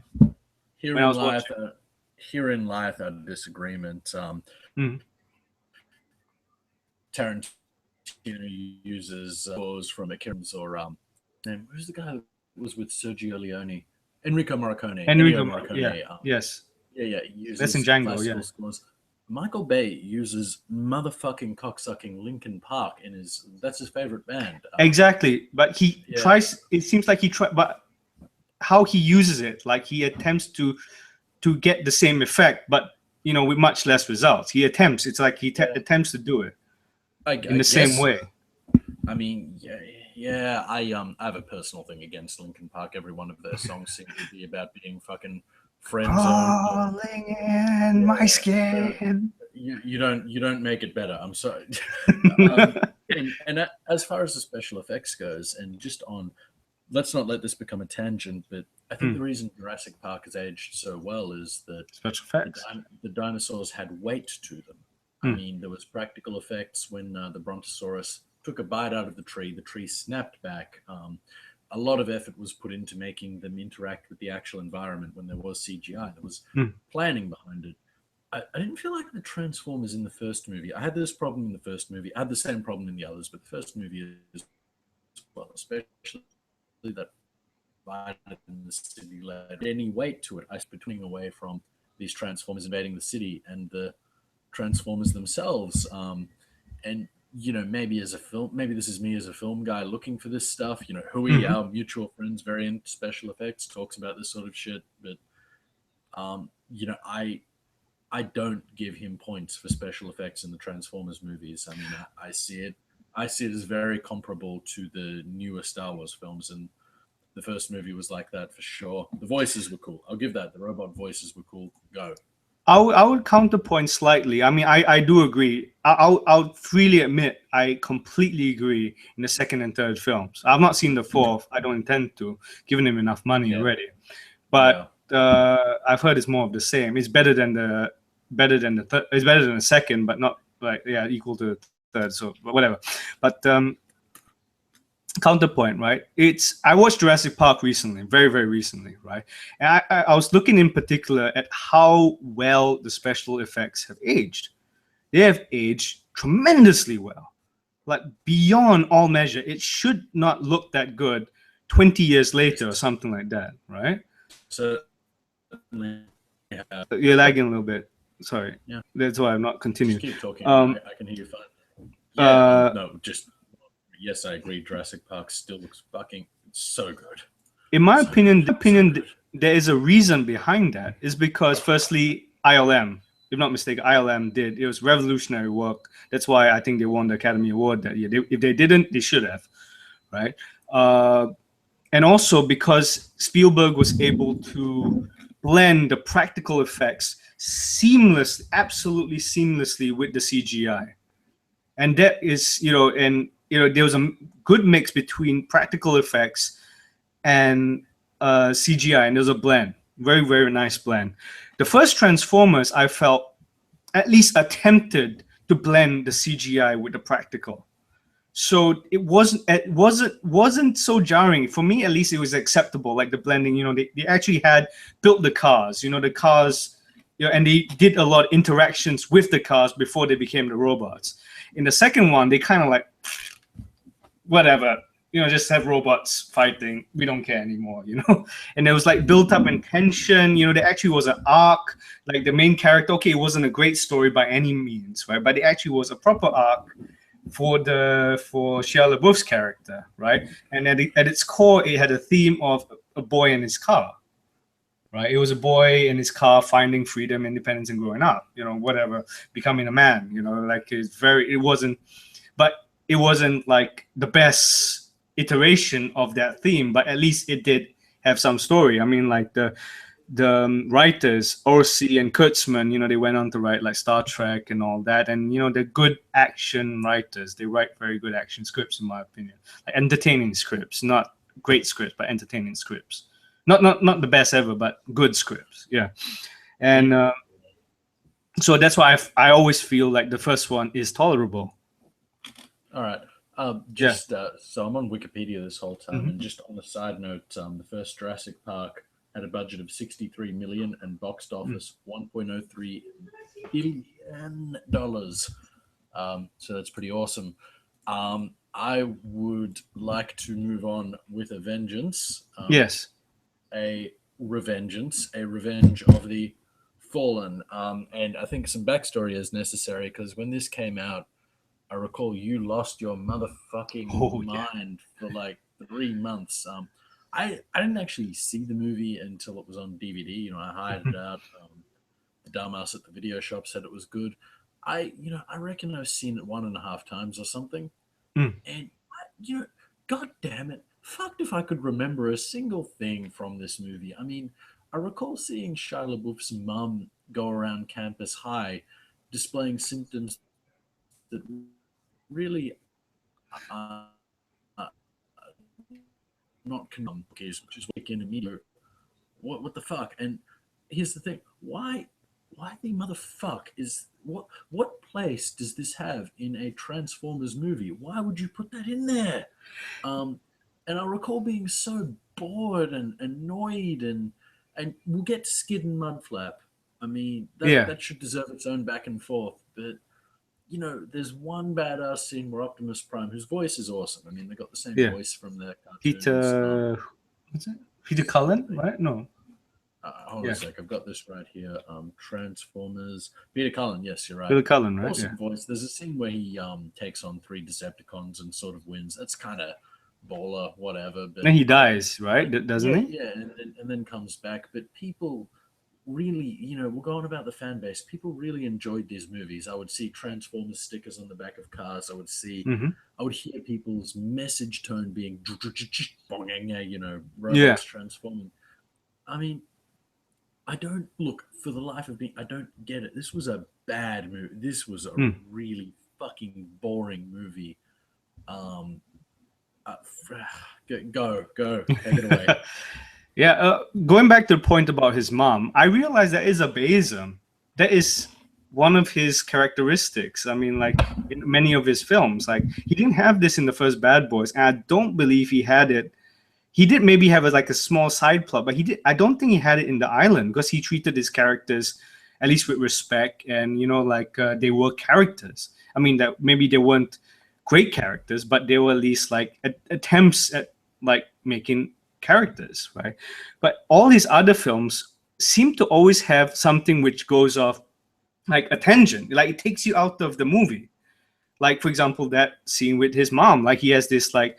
when I was watching. Herein lieth a disagreement. Tarantino uses scores from Akira's or who's the guy that was with Sergio Leone? Enrico Morricone. Yes. Yeah. He uses that's in Django. Yeah. Scores. Michael Bay uses motherfucking cocksucking Linkin Park that's his favorite band. Exactly, but he tries. It seems like he tries, but how he uses it, like he attempts to get the same effect, but with much less results. He attempts. It's like he attempts to do it in the same way. I mean, Yeah, I have a personal thing against Linkin Park. Every one of their songs seem to be about being fucking friend zoned. Crawling in my Yeah, so skin. you don't make it better. I'm sorry. And as far as the special effects goes, and just on, let's not let this become a tangent, but I think Hmm. the reason Jurassic Park has aged so well is that Special the, effects. the dinosaurs had weight to them. I Hmm. mean, there was practical effects when the Brontosaurus took a bite out of the tree snapped back. A lot of effort was put into making them interact with the actual environment when there was CGI. There was Hmm. planning behind it. I didn't feel like the Transformers in the first movie. I had this problem in the first movie. I had the same problem in the others, but the first movie as well, especially that fight in the city led any weight to it. I between away from these Transformers invading the city and the Transformers themselves. And maybe as a film, maybe this is me as a film guy looking for this stuff. Hui, Hmm. our mutual friends, very into special effects, talks about this sort of shit. But I don't give him points for special effects in the Transformers movies. I mean, I see it. I see it as very comparable to the newer Star Wars films, and the first movie was like that for sure. The voices were cool. I'll give that. The robot voices were cool. Go. I would counterpoint slightly. I mean, I do agree. I'll freely admit I completely agree in the second and third films. I've not seen the fourth. I don't intend to, given him enough money Yeah. already. Yeah. But I've heard it's more of the same. It's better than the third. It's better than the second, but not like equal to the third. So whatever. But counterpoint, right? I watched Jurassic Park recently, very very recently, right? And I was looking in particular at how well the special effects have aged. They have aged tremendously well, like beyond all measure. It should not look that good 20 years later or Yes. something like that, right? Certainly. Yeah. You're lagging a little bit. Sorry, Yeah. that's why I'm not Just continuing. keep talking. Um, I can hear you fine. Yeah. uh, No. Just yes, I agree. Jurassic Park still looks fucking so good. in my So good. So opinion, good. there is a reason behind that. Is because firstly, ILM, if not mistaken, ILM did. It was revolutionary work. That's why I think they won the Academy Award that year. If they didn't, they should have, right? Uh, and also because Spielberg was able to blend the practical effects absolutely seamlessly with the CGI, and that is, there was a good mix between practical effects and CGI, and there's a blend, very very nice blend. The first Transformers, I felt, at least attempted to blend the CGI with the practical, so it wasn't so jarring for me. At least it was acceptable, like the blending. They actually had built the cars, the cars, and they did a lot of interactions with the cars before they became the robots. In the second one, they kind of like, whatever, just have robots fighting. We don't care anymore, And there was like built up in tension. There actually was an arc. Like the main character, okay, it wasn't a great story by any means, right? But it actually was a proper arc for Shia LaBeouf's character, right? And at its core, it had a theme of a boy in his car, right? It was a boy in his car finding freedom, independence, and growing up. Whatever, becoming a man. Like but it wasn't like the best iteration of that theme, but at least it did have some story. I mean, like the writers Orsi and Kurtzman, they went on to write like Star Trek and all that, and they're good action writers. They write very good action scripts, in my opinion, like entertaining scripts, not great scripts, but entertaining scripts. Not the best ever, but good scripts. Yeah, and so that's why I always feel like the first one is tolerable. All right. Yeah. Just so I'm on Wikipedia this whole time, and Hmm. just on a side note, the first Jurassic Park had a budget of 63 million and boxed office 1.03 billion dollars. So that's pretty awesome. I would like to move on with a vengeance, Yes. a revengeance, a revenge of the fallen. And I think some backstory is necessary because when this came out, I recall you lost your motherfucking Oh yeah. mind for like 3 months. I didn't actually see the movie until it was on DVD. I hired it out. The dumbass at the video shop said it was good. I reckon I've seen it 1.5 times or something. Mm. And God damn it. Fucked if I could remember a single thing from this movie. I mean, I recall seeing Shia LaBeouf's mum go around campus high displaying symptoms that really not cookies, which is weekend immediate. What the fuck? And here's the thing: why the motherfuck is what place does this have in a Transformers movie? Why would you put that in there? Um, and I recall being so bored and annoyed, and we'll get to Skid and Mudflap. I mean, Yeah, that should deserve its own back and forth, but there's one badass scene where Optimus Prime, whose voice is awesome. I mean, they got the same yeah. voice from the cartoons. Peter, what's it? Peter Cullen, right? No. Hold on a Yeah, sec. I've got this right here. Transformers. Peter Cullen. Yes, you're right. Peter Cullen, right? Yeah. Awesome voice. There's a scene where he takes on three Decepticons and sort of wins. That's kind of baller, whatever. But Then he dies, right? Doesn't yeah, he? yeah, and then comes back. But people really, we're going about the fan base. People really enjoyed these movies. I would see Transformers stickers on the back of cars. Mm-hmm. I would hear people's message tone being, Yeah. robots transforming. I mean, I don't look for the life of me. I don't get it. This was a bad movie. This was a Mm. really fucking boring movie. Um, uh, go, take it away. Yeah, going back to the point about his mom, I realized that is a Bayism. That is one of his characteristics. I mean, like in many of his films, like he didn't have this in the first Bad Boys, and I don't believe he had it. He did maybe have like a small side plot, but he did. I don't think he had it in The Island because he treated his characters at least with respect, and like they were characters. I mean, that maybe they weren't great characters, but they were at least like attempts at like making characters, right? But all these other films seem to always have something which goes off like a tangent, like it takes you out of the movie. Like for example, that scene with his mom, like he has this like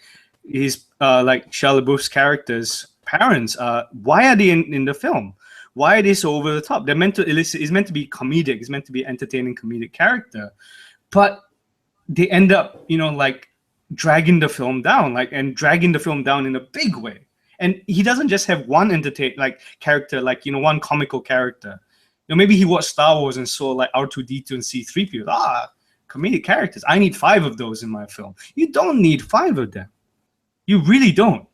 his like Shia LaBeouf's character's parents. Why are they in the film? Why are they so over the top? They're meant to elicit. It's meant to be comedic. It's meant to be entertaining comedic character, but they end up like dragging the film down, like and dragging the film down in a big way. And he doesn't just have one entertain like character, like one comical character. Maybe he watched Star Wars and saw like R2D2 and C3PO. Comedic characters. I need 5 of those in my film. You don't need 5 of them. You really don't.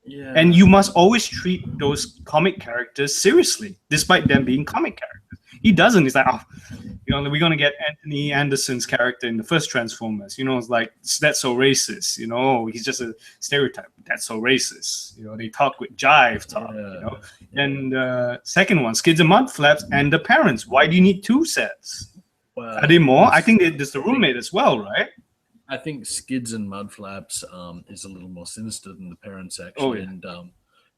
Yeah, And you must always treat those comic characters seriously, despite them being comic characters. He doesn't. He's like, we're gonna get Anthony Anderson's character in the first Transformers. It's like that's so racist. He's just a stereotype. That's so racist. They talk with jive talk. yeah. And second one, Skids and Mudflaps and the parents. Why do you need 2 sets? Well, Are they more? I think there's the roommate as well, right? I think Skids and Mudflaps is a little more sinister than the parents Oh, actually, yeah.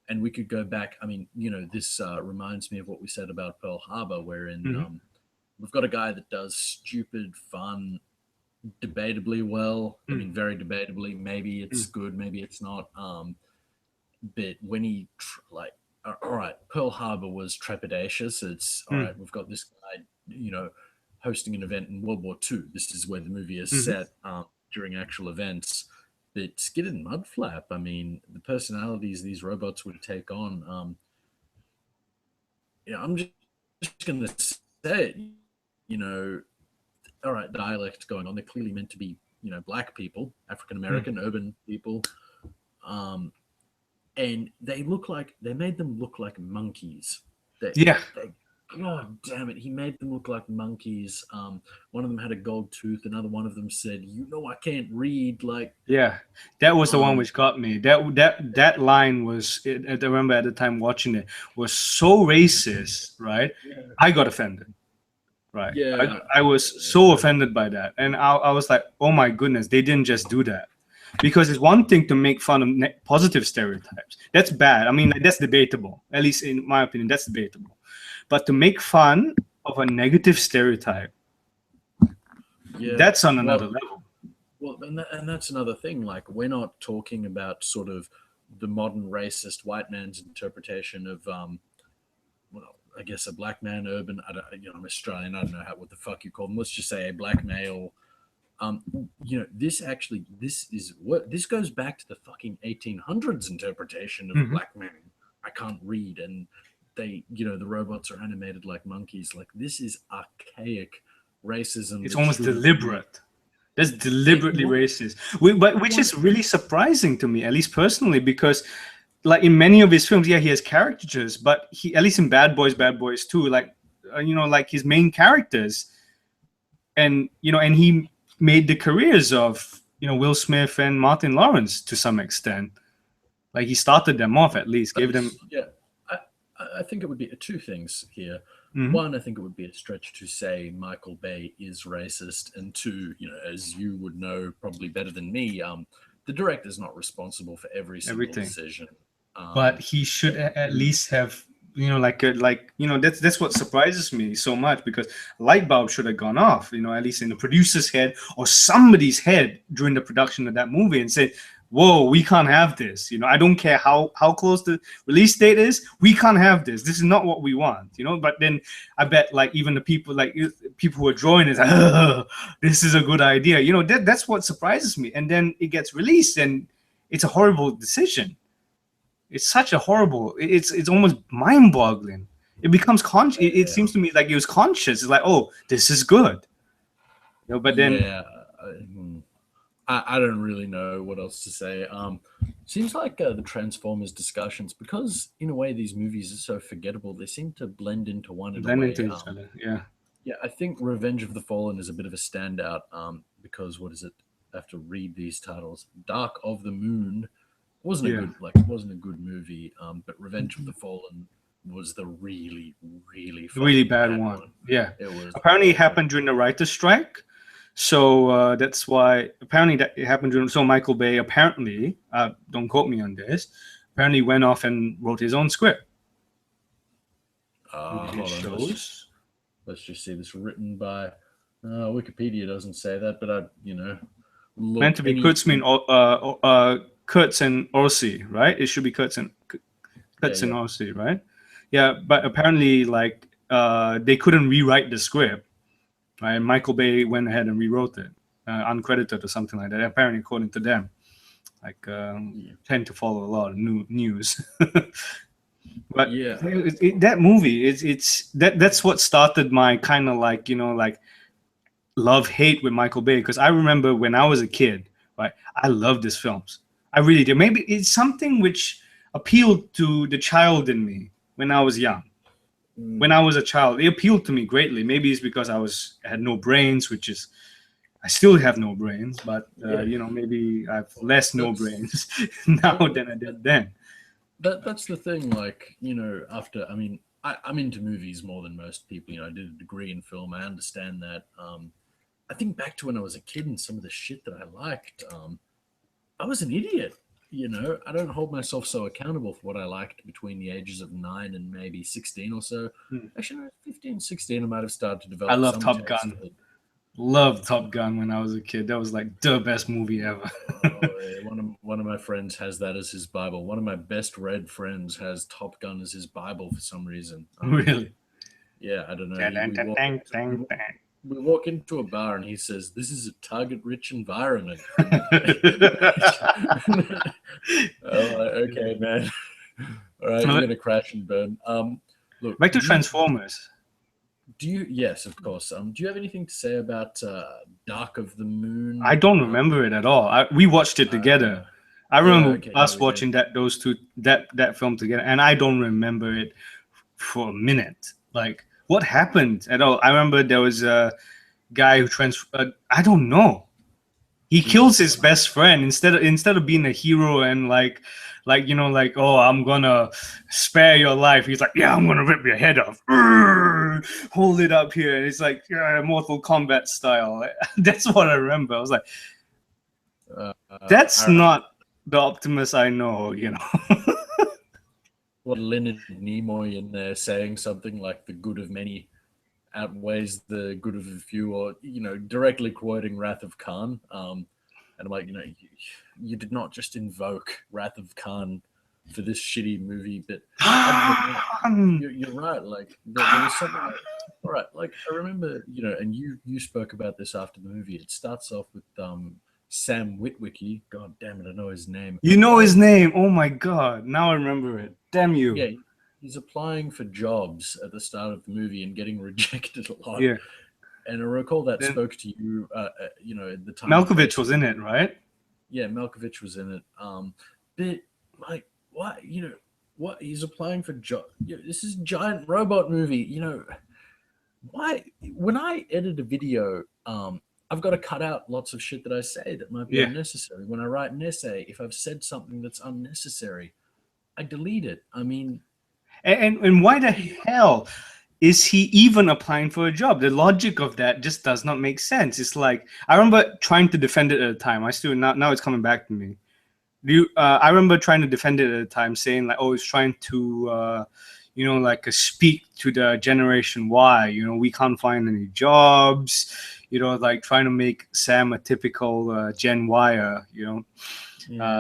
and we could go back. I mean, this reminds me of what we said about Pearl Harbor, wherein Mhm. we've got a guy that does stupid fun, debatably well. I mean, very debatably. Maybe it's good, maybe it's not. But when he all right, Pearl Harbor was trepidatious. It's all right. We've got this guy, hosting an event in World War II. This is where the movie is set during actual events. But Skid and Mudflap, I mean, the personalities these robots would take on. I'm just going to say it. All right, dialect going on. They're clearly meant to be, black people, African American, urban people. And they made them look like monkeys. Yeah. God damn it, he made them look like monkeys. One of them had a gold tooth. Another one of them said, I can't read. Yeah, that was the one which got me. That line was. I remember at the time watching it was so racist, right? Yeah. I got offended, right? Yeah. I was so offended by that, and I was like, oh my goodness, they didn't just do that, because it's one thing to make fun of positive stereotypes. That's bad. I mean, that's debatable. At least in my opinion, that's debatable. But to make fun of a negative stereotype, that's on another level. Well, and that's another thing. Like, we're not talking about sort of the modern racist white man's interpretation of, well, I guess a black man, urban. I'm Australian. I don't know what the fuck you call them. Let's just say a black male, This goes back to the fucking 1800s interpretation of Mhm. black men. I can't read, and the robots are animated like monkeys. Like, this is archaic racism It's that almost should be. deliberate. That's It deliberately what racist. But which what is really surprising to me, at least personally, because like in many of his films, yeah, he has caricatures, but he, at least in Bad Boys 2, like like his main characters, and and he made the careers of Will Smith and Martin Lawrence to some extent. Like he started them off, at least gave them. Yeah, I I think it would be two things here. Mhm. One, I think it would be a stretch to say Michael Bay is racist, and two, as you would know probably better than me, the director's not responsible for every single Everything. decision. But Um, he should eh, at least have that's what surprises me so much, because light bulb should have gone off, at least in the producer's head or somebody's head during the production of that movie, and said, whoa, we can't have this. I don't care how close the release date is, we can't have this is not what we want. But then I bet, like, even the people who are drawing it, this is a good idea. That's what surprises me. And then it gets released and it's a horrible decision. It's such a horrible. It's almost mind-boggling. It becomes conscious. It yeah, seems to me like it was conscious. It's like, oh, this is good. But then yeah. I don't really know what else to say. Seems like the Transformers discussions, because in a way these movies are so forgettable, they seem to blend into one in a blend way. into each other. Yeah, Yeah, I think Revenge of the Fallen is a bit of a standout, because what is it? I have to read these titles. Dark of the Moon yeah. wasn't a good movie, but Revenge of the Fallen was the really, really Really fucking bad bad one. one. Yeah. It was Apparently, it awful. happened during the writer's strike. So that's why apparently that it happened during. So Michael Bay apparently, don't quote me on this, apparently went off and wrote his own script. It Hold on, shows. let's just see this written by. Wikipedia doesn't say that, but Meant look to be any. Kurtz and Orsi, right? It should be Yeah, Kurtz and yeah. Orsi, right? Yeah, but apparently, like, they couldn't rewrite the script, right? And Michael Bay went ahead and rewrote it, uncredited or something like that. Apparently, according to them, like, Yeah. tend to follow a lot of news. But Yeah. that movie, that's what started my kind of, like, like love hate with Michael Bay, because I remember when I was a kid, right? I loved his films. I really did. Maybe it's something which appealed to the child in me when I was young. When Mm, I was a child, it appealed to me greatly. Maybe it's because I had no brains, which is I still have no brains, but yeah. maybe I have less no That's brains now that, than I did then. that's the thing. Like, after I'm into movies more than most people. I did a degree in film. I understand that. I think back to when I was a kid and some of the shit that I liked. I was an idiot. I don't hold myself so accountable for what I liked between the ages of 9 and maybe 16 or so. Hmm. Actually, no, 15, 16, I might have started to I develop love some Top taste. Gun. Loved Top Gun when I was a kid. That was like the best movie ever. Oh, yeah. One of my friends has that as his Bible. One of my best read friends has Top Gun as his Bible for some reason. Really. Yeah, I don't know. Dang, dang, dang, We walk into a bar and he says, "This is a target-rich environment." And I'm like, okay, man. All right, you're gonna crash and burn. Look, Back to Transformers. do you? Yes, of course. Do you have anything to say about Dark of the I Moon? don't remember it at all. We watched it together. Uh, I yeah, remember okay, yeah, us we did. watching that film together, and I don't remember it for a minute. Like, what happened at all? I remember there was a guy who I don't know. He He kills just his best friend instead of being a hero and like, oh, I'm gonna spare your life. He's like, yeah, I'm gonna rip your head off. Hold it up here. And it's like, yeah, Mortal Kombat style. That's what I remember. I was like, that's I not the Optimus I know. what Leonard Nimoy in there saying something like the good of many outweighs the good of a few, or directly quoting Wrath of Khan. And I'm like, you did not just invoke Wrath of Khan for this shitty movie. But other than that, you're right. Like there was something. Like, all right, like I remember, and you spoke about this after the movie. It starts off with Sam Witwicky. God damn it, I know his name. You know his name? Oh my god! Now I remember it. Damn you! Yeah, he's applying for jobs at the start of the movie and getting rejected a lot. Yeah. And I recall that Then spoke to you, at the time. Malkovich was in it, right? Yeah, Malkovich was in it. But like, what? What? He's applying for job. This is a giant robot movie. Why? When I edit a video, I've got to cut out lots of shit that I say that might be Yeah. unnecessary. When I write an essay, if I've said something that's unnecessary, I delete it. I mean, And why the hell is he even applying for a job? The logic of that just does not make sense. It's like, I remember trying to defend it at the time. I still now it's coming back to me. I remember trying to defend it at the time, saying like, oh, it's trying to speak to the generation Y. We can't find any jobs. Like trying to make Sam a typical Gen Yer.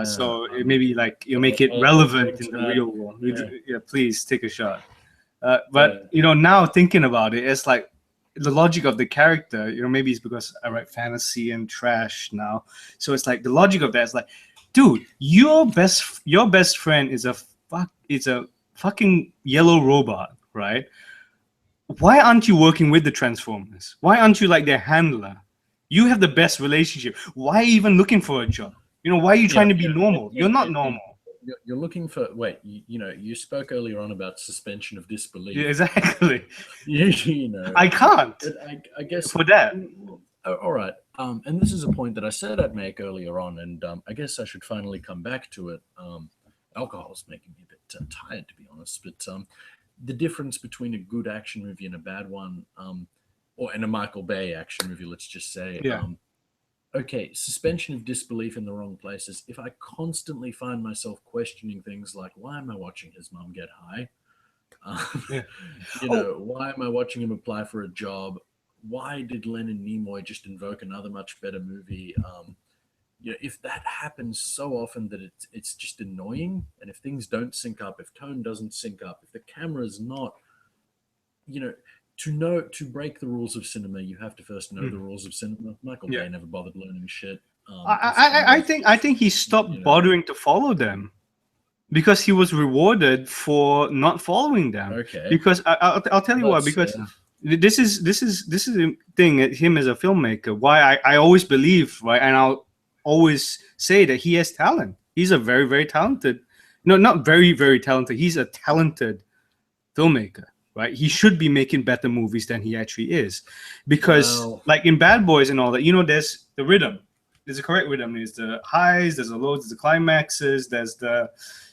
So maybe like make it relevant in the real world. Yeah, please take a shot. But now thinking about it, it's like the logic of the character. Maybe it's because I write fantasy and trash now, so it's like the logic of that is like, dude, your best friend is a fucking yellow robot, right? Why aren't you working with the Transformers? Why aren't you like their handler? You have the best relationship. Why even looking for a job? Why are you trying to be normal? You're not normal. You're looking for you spoke earlier on about suspension of disbelief. Yeah, exactly. I can't. I guess for that. All right. And this is a point that I said I'd make earlier on, and I guess I should finally come back to it. Alcohol's making me a bit tired, to be honest. But the difference between a good action movie and a bad one, or in a Michael Bay action movie, let's just say. Yeah. Okay, suspension of disbelief in the wrong places. If I constantly find myself questioning things like, why am I watching his mom get high? Why am I watching him apply for a job? Why did Leonard Nimoy just invoke another much better movie? If that happens so often that it's just annoying, and if things don't sync up, if tone doesn't sync up, if the camera's not, to break the rules of cinema, you have to first know the rules of cinema. Michael Bay never bothered learning shit. I think he stopped bothering to follow them because he was rewarded for not following them. Okay. Because I'll tell you why. Because this is the thing. Him as a filmmaker, why I always believe, right, and I'll always say that he has talent. He's a very, very talented. No, not very, very talented. He's a talented filmmaker. Right, he should be making better movies than he actually is, because like in Bad Boys and all that, there's the rhythm, there's a correct rhythm. There's the highs, there's the lows, there's the climaxes, there's the,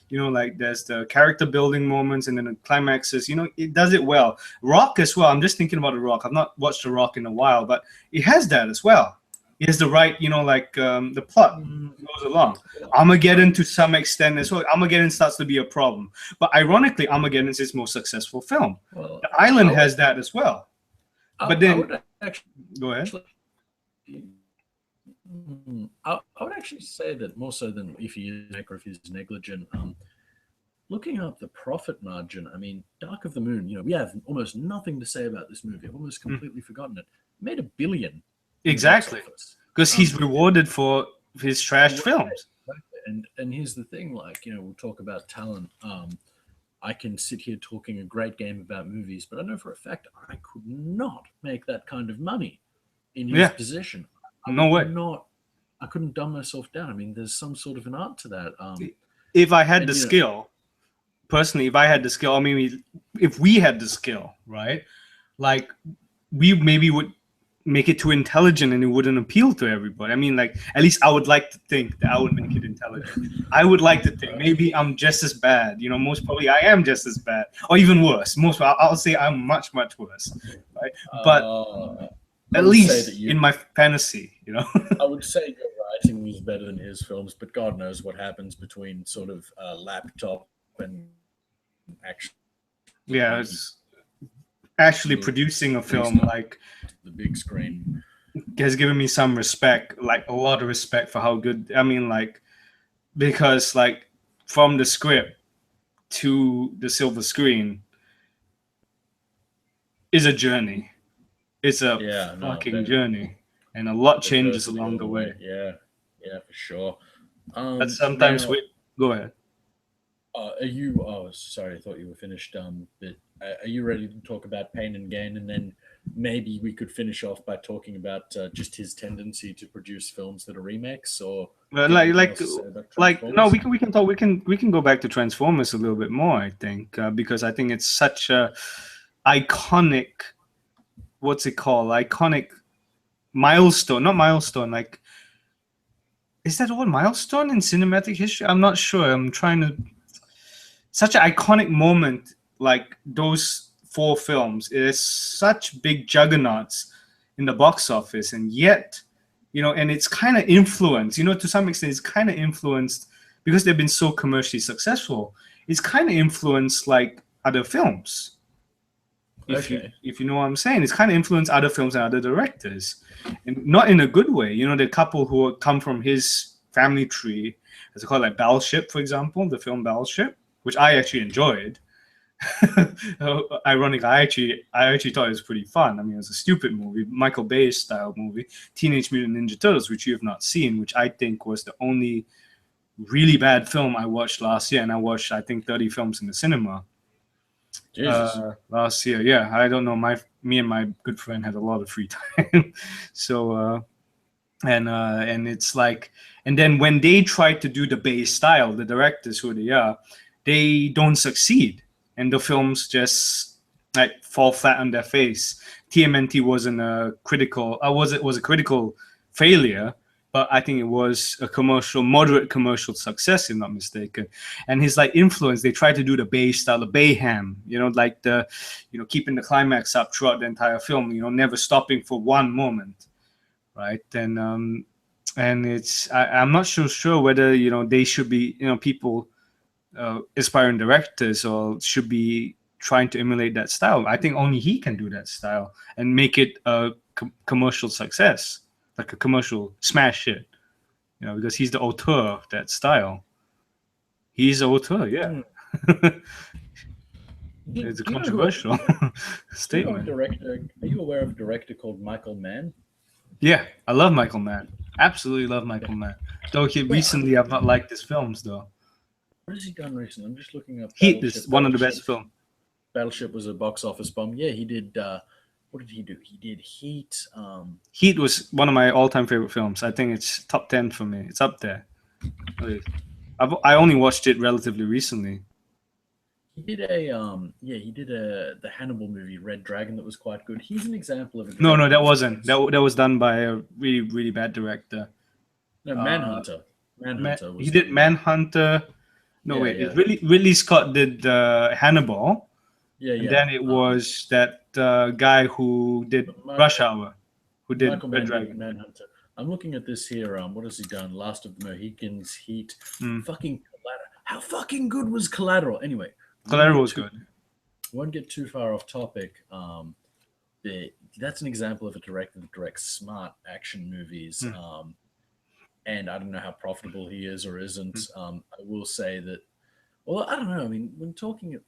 there's the character building moments, and then the climaxes. It does it well. Rock as well. I'm just thinking about the Rock. I've not watched the Rock in a while, but it has that as well. It has the right, the plot goes along. Armageddon to some extent as well. Armageddon starts to be a problem, but ironically, Armageddon is his most successful film. Well, The Island has that as well. But then, go ahead. I would actually say that more so than if he is or if he's negligent. Looking up the profit margin, I mean, Dark of the Moon. We have almost nothing to say about this movie. I've almost completely forgotten it. Made $1 billion. Exactly, because he's rewarded for his trash films. And here's the thing, we'll talk about talent. I can sit here talking a great game about movies, but I know for a fact I could not make that kind of money in his position. No way. I couldn't dumb myself down. I mean, there's some sort of an art to that. If I had the skill, personally, if I had the skill, I mean, if we had the skill, right? Like, we maybe would make it too intelligent and it wouldn't appeal to everybody. I mean, like, at least I would like to think that I would make it intelligent. I would like to think maybe I'm just as bad. Most probably I am just as bad, or even worse. I'll say I'm much, much worse, right? But at least in my fantasy, I would say your writing is better than his films, but God knows what happens between sort of laptop and actually. Yeah, it's actually producing a film like the big screen has given me some respect, like a lot of respect for how good. I mean, like, because like from the script, to the silver screen is a journey. It's a Yeah, no, fucking journey, and a lot changes diversity along all the the way. way. Yeah, yeah, for sure. But sometimes Now, we go ahead. are you? Oh, sorry, I thought you were finished. But are you ready to talk about Pain and Gain, and then maybe we could finish off by talking about just his tendency to produce films that are remakes, or Well, do you have like anything like else to say about like no, Transformers? we can talk. We can go back to Transformers a little bit more. I think because I think it's such a iconic. What's it called? Iconic milestone, not milestone. Like, is that what milestone in cinematic history? I'm not sure. I'm trying to. Such an iconic moment, like those four films. It is such big juggernauts in the box office, and yet, and it's kind of influenced. To some extent, it's kind of influenced because they've been so commercially successful. It's kind of influenced like other films. Okay. If you know what I'm saying, it's kind of influenced other films and other directors, and not in a good way. The couple who come from his family tree, as they call it, like Battleship, for example, the film Battleship, which I actually enjoyed. Ironic, I actually thought it was pretty fun. I mean, it was a stupid movie, Michael Bay style movie, Teenage Mutant Ninja Turtles, which you have not seen, which I think was the only really bad film I watched last year, and I watched I think 30 films in the cinema Jesus. last year. Yeah, I don't know. Me and my good friend had a lot of free time, so and it's like, and then when they try to do the Bay style, the directors who they are, they don't succeed, and the films just like fall flat on their face. TMNT wasn't a critical, was a critical failure, but I think it was a moderate commercial success, if not mistaken. And his like influence, they try to do the Bay style, the Bayham, like keeping the climax up throughout the entire film, never stopping for one moment, right? And I'm not so sure whether they should be people aspiring directors or should be trying to emulate that style. I think only he can do that style and make it a commercial success, like a commercial smash hit. Because he's the author of that style. He's the author, yeah. Hmm. It's a Do you know who? controversial Do you know a statement. director? Are you aware of a director called Michael Mann? Yeah, I love Michael Mann. Absolutely love Michael Mann. Though Yeah. recently I've not liked his films though. What has he done recently? I'm just looking up Heat is Battleship. one of the best films. Battleship was a box office bomb. Yeah, he did. What did he do? He did Heat. Heat was one of my all-time favorite films. I think it's top 10 for me. It's up there. I only watched it relatively recently. He did a yeah, he did the Hannibal movie Red Dragon that was quite good. He's an example of a No, director that who's wasn't. That was done by a really really bad director. no Uh, Manhunter. Manhunter he was did done by Manhunter. No, yeah wait. yeah Ridley Scott did Hannibal, yeah and yeah. then it was that guy who did But Rush Hour, who did Michael Red Mann did Dragon. Manhunter. I'm looking at this here. What has he done? Last of the Mohicans, Heat, Mm. fucking Collateral. How fucking good was Collateral? Anyway, we won't Collateral get was too good. far off topic. That's an example of a director that directs smart action movies. Mm. And I don't know how profitable he is or isn't. Mm. I will say that. Well, I don't know. I mean, when talking,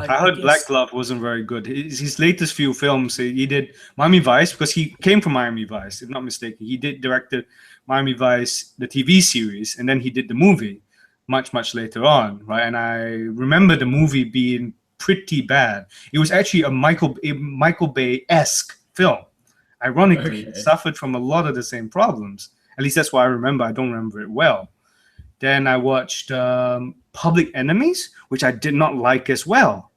I I heard Black guess Glove wasn't very good. His latest few films, he did Miami Vice because he came from Miami Vice, if not mistaken. He did directed Miami Vice, the TV series, and then he did the movie much later on, right? And I remember the movie being pretty bad. It was actually a Michael Bay esque film. Ironically, it okay, suffered from a lot of the same problems. At least that's what I remember. I don't remember it well. Then I watched Public Enemies, which I did not like as well.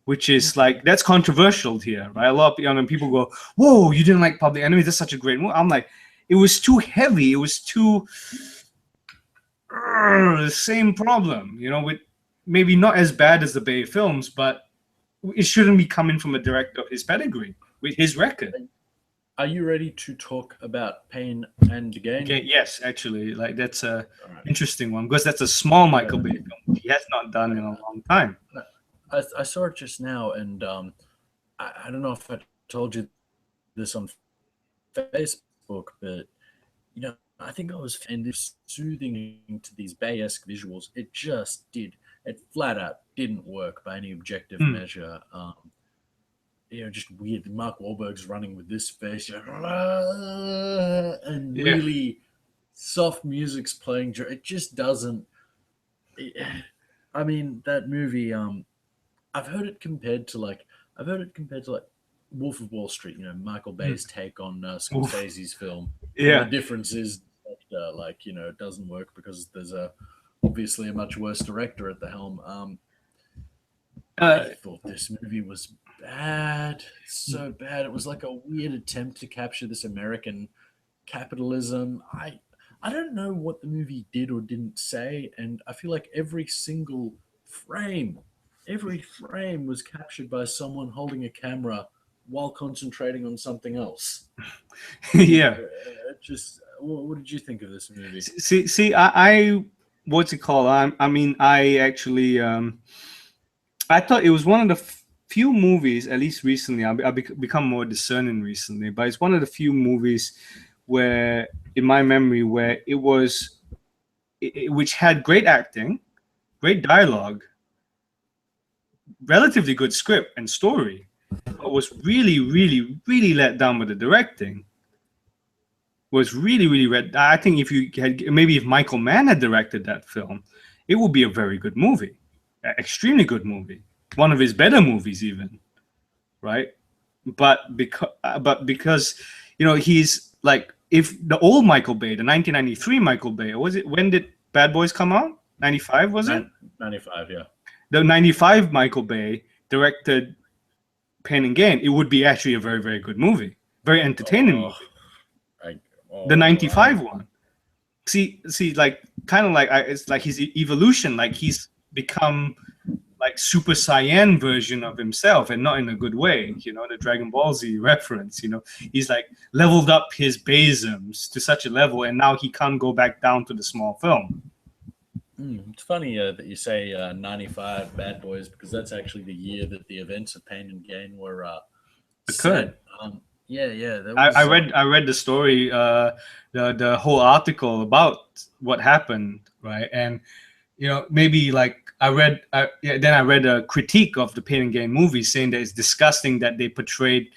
Which is okay. like that's controversial here, right? A lot of people go, "Whoa, you didn't like Public Enemies? That's such a great movie." I'm like, it was too heavy. It was too same problem, with maybe not as bad as the Bay films, but it shouldn't be coming from a director of his pedigree with his record. Are you ready to talk about Pain and Gain? Okay, yes, actually, like that's a All right. interesting one because that's a small Yeah, Michael Bay film. He has not done in a long time. I saw it just now, and I don't know if I told you this on Facebook, but I think I was and this soothing to these Bay-esque visuals. It just did it flat out didn't work by any objective Mm. measure. Just weird. Mark Wahlberg's running with this face, and Yeah. really soft music's playing. It just doesn't. I mean, that movie. I've heard it compared to like Wolf of Wall Street. Michael Mm. Bay's take on Oof. Scorsese's film, and the Yeah. difference is that it doesn't work because there's obviously a much worse director at the helm. I Uh, thought this movie was bad, so bad. It was like a weird attempt to capture this American capitalism. I don't know what the movie did or didn't say, and I feel like frame, every frame was captured by someone holding a camera while concentrating on something else. yeah. What did you think of this movie? See, I what's it called? I mean, I actually, I thought it was one of the few movies, at least recently. Become more discerning recently, but it's one of the few movies where, in my memory, where which had great acting, great dialogue, relatively good script and story, but was really, really, really let down by the directing. Was really, really red. I think if you had maybe if Michael Mann had directed that film, it would be a very good movie, extremely good movie, one of his better movies even, right? But because he's like, if the old Michael Bay, the 1993 Michael Bay, or was it, when did Bad Boys come out? 95, was it? 95, yeah. The 95 Michael Bay directed Pain and Gain, it would be actually a very, very good movie, very entertaining Oh, movie. I, The oh, I, 95 one. See, like kind of like it's like his evolution, like he's become like Super Saiyan version of himself, and not in a good way. The Dragon Ball Z reference. He's like leveled up his Baisms to such a level, and now he can't go back down to the small film. It's funny that you say 95 Bad Boys because that's actually the year that the events of Pain and Gain were Occurred. set. Yeah, that I was. read I read the story, the whole article about what happened, right? And maybe like then I read a critique of the Pain and Gain movie saying that it's disgusting that they portrayed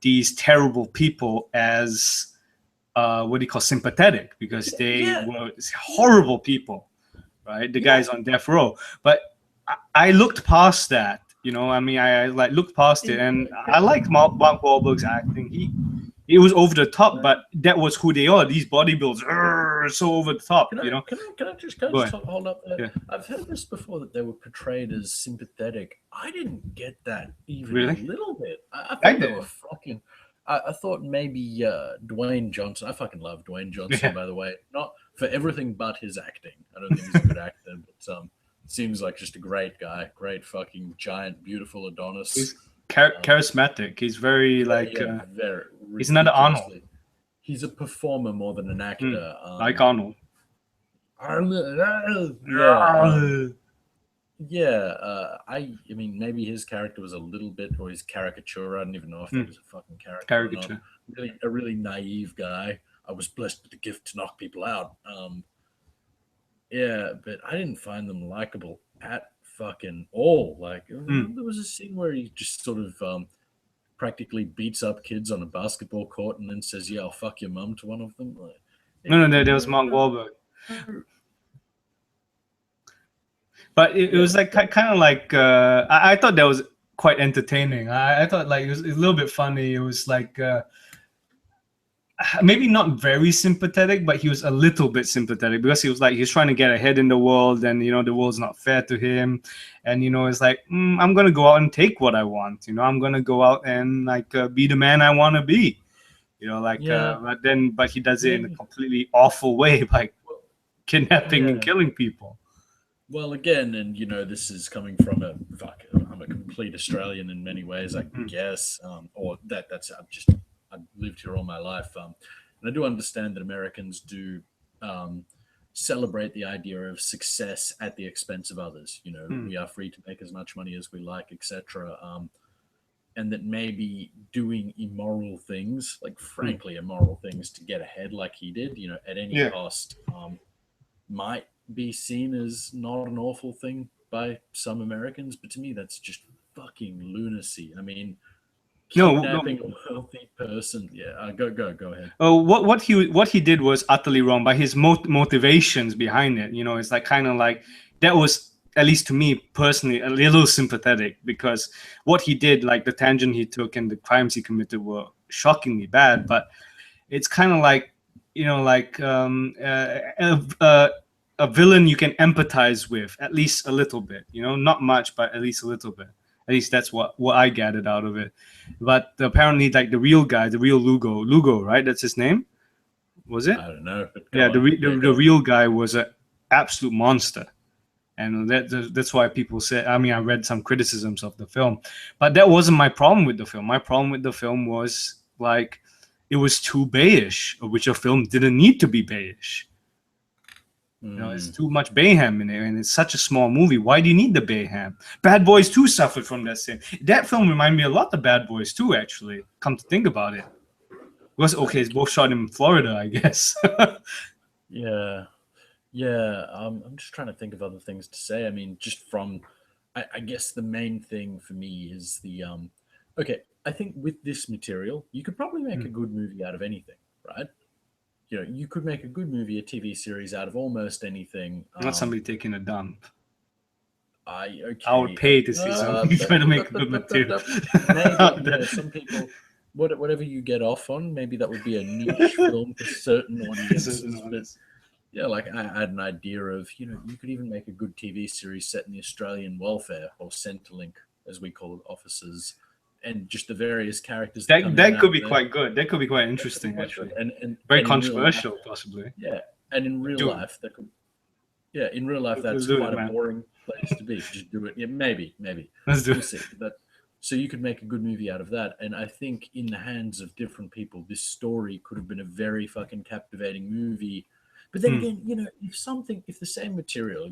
these terrible people as what do you call, sympathetic, because they Yeah, were yeah. horrible people, right? The Yeah. guys on death row. But I looked past that. I mean, I like looked past it, In, and I liked Mark Wahlberg's acting. It was over the top, but that was who they are. These bodybuilders, so over the top. can I Go just ahead. hold up there? Yeah. I've heard this before that they were portrayed as sympathetic. I didn't get that even a Really? little bit. I I thought they were did. fucking. I thought maybe Dwayne Johnson. I fucking love Dwayne Johnson, Yeah. by the way. Not for everything but his acting. I don't think he's a good actor, but seems like just a great guy. Great fucking giant, beautiful Adonis. He's Um, charismatic. He's very like yeah, very he's another Arnold. ridiculously. He's a performer more than an Mm, actor. like Arnold. Yeah, yeah. I mean, maybe his character was a little bit, or his caricature. I don't even know if that Mm, was a fucking character or not. caricature. A really naive guy. I was blessed with the gift to knock people out. Yeah, but I didn't find them likable at fucking all. Like, Mm. there was a scene where he just sort of practically beats up kids on a basketball court and then says, "Yeah, I'll fuck your mum" to one of them. Like, No, there was Mark Wahlberg. But it yeah, was like kind of like I thought that was quite entertaining. I thought like it was a little bit funny. It was like maybe not very sympathetic, but he was a little bit sympathetic because he was like he's trying to get ahead in the world, and the world's not fair to him, and it's like I'm gonna go out and take what I want. I'm gonna go out and like be the man I want to be. yeah, But he does it in a maybe. completely awful way by Well, kidnapping and yeah. killing people. Well, again, and this is coming from a fuck. I'm a complete Australian in many ways, I Mm, guess. Or that's I've lived here all my life. And I do understand that Americans do um, celebrate the idea of success at the expense of others. mm, We are free to make as much money as we like, etc. And that maybe doing immoral things, like mm. frankly immoral things, to get ahead, like he did, at any Yeah. cost, might be seen as not an awful thing. by some Americans, but to me, that's just fucking lunacy. I mean, No. kidnapping a wealthy person. Yeah, go ahead. Oh, what he did was utterly wrong, but his motivations behind it, it's like kind of like that was, at least to me personally, a little sympathetic, because what he did, like the tangent he took and the crimes he committed, were shockingly bad. But it's kind of like, like a villain you can empathize with at least a little bit, not much, but at least a little bit. At least that's what I gathered out of it. But apparently, like the real guy, the real Lugo, right? That's his name, was it? I don't know. But Yeah, the real guy was an absolute monster, and that's why people say. I mean, I read some criticisms of the film, but that wasn't my problem with the film. My problem with the film was like it was too Bayish, which a film didn't need to be Bayish. It's too much Bayham in it, and it's such a small movie. Why do you need the Bayham? Bad Boys 2 suffered from that same. That film reminded me a lot of Bad Boys 2, actually. Come to think about it. It's both shot in Florida, I guess. Yeah. I'm just trying to think of other things to say. I mean, just from, I guess the main thing for me is the, okay, I think with this material, you could probably make a good movie out of anything, right? You could make a good movie, a TV series out of almost anything. Not somebody taking a dump. Okay. I would pay to see somebody trying to make good material. Maybe, some people, whatever you get off on, maybe that would be a niche film for certain audiences. But yeah, like I had an idea of, you could even make a good TV series set in the Australian welfare, or Centrelink, as we call it, officers, and just the various characters. That could be quite good. That could be quite interesting, actually. And very controversial, possibly. Yeah, and in real life, that's quite a boring place to be. Just do it. Yeah, maybe. Let's do it. See. But so you could make a good movie out of that, and I think in the hands of different people, this story could have been a very fucking captivating movie. But then again, if the same material,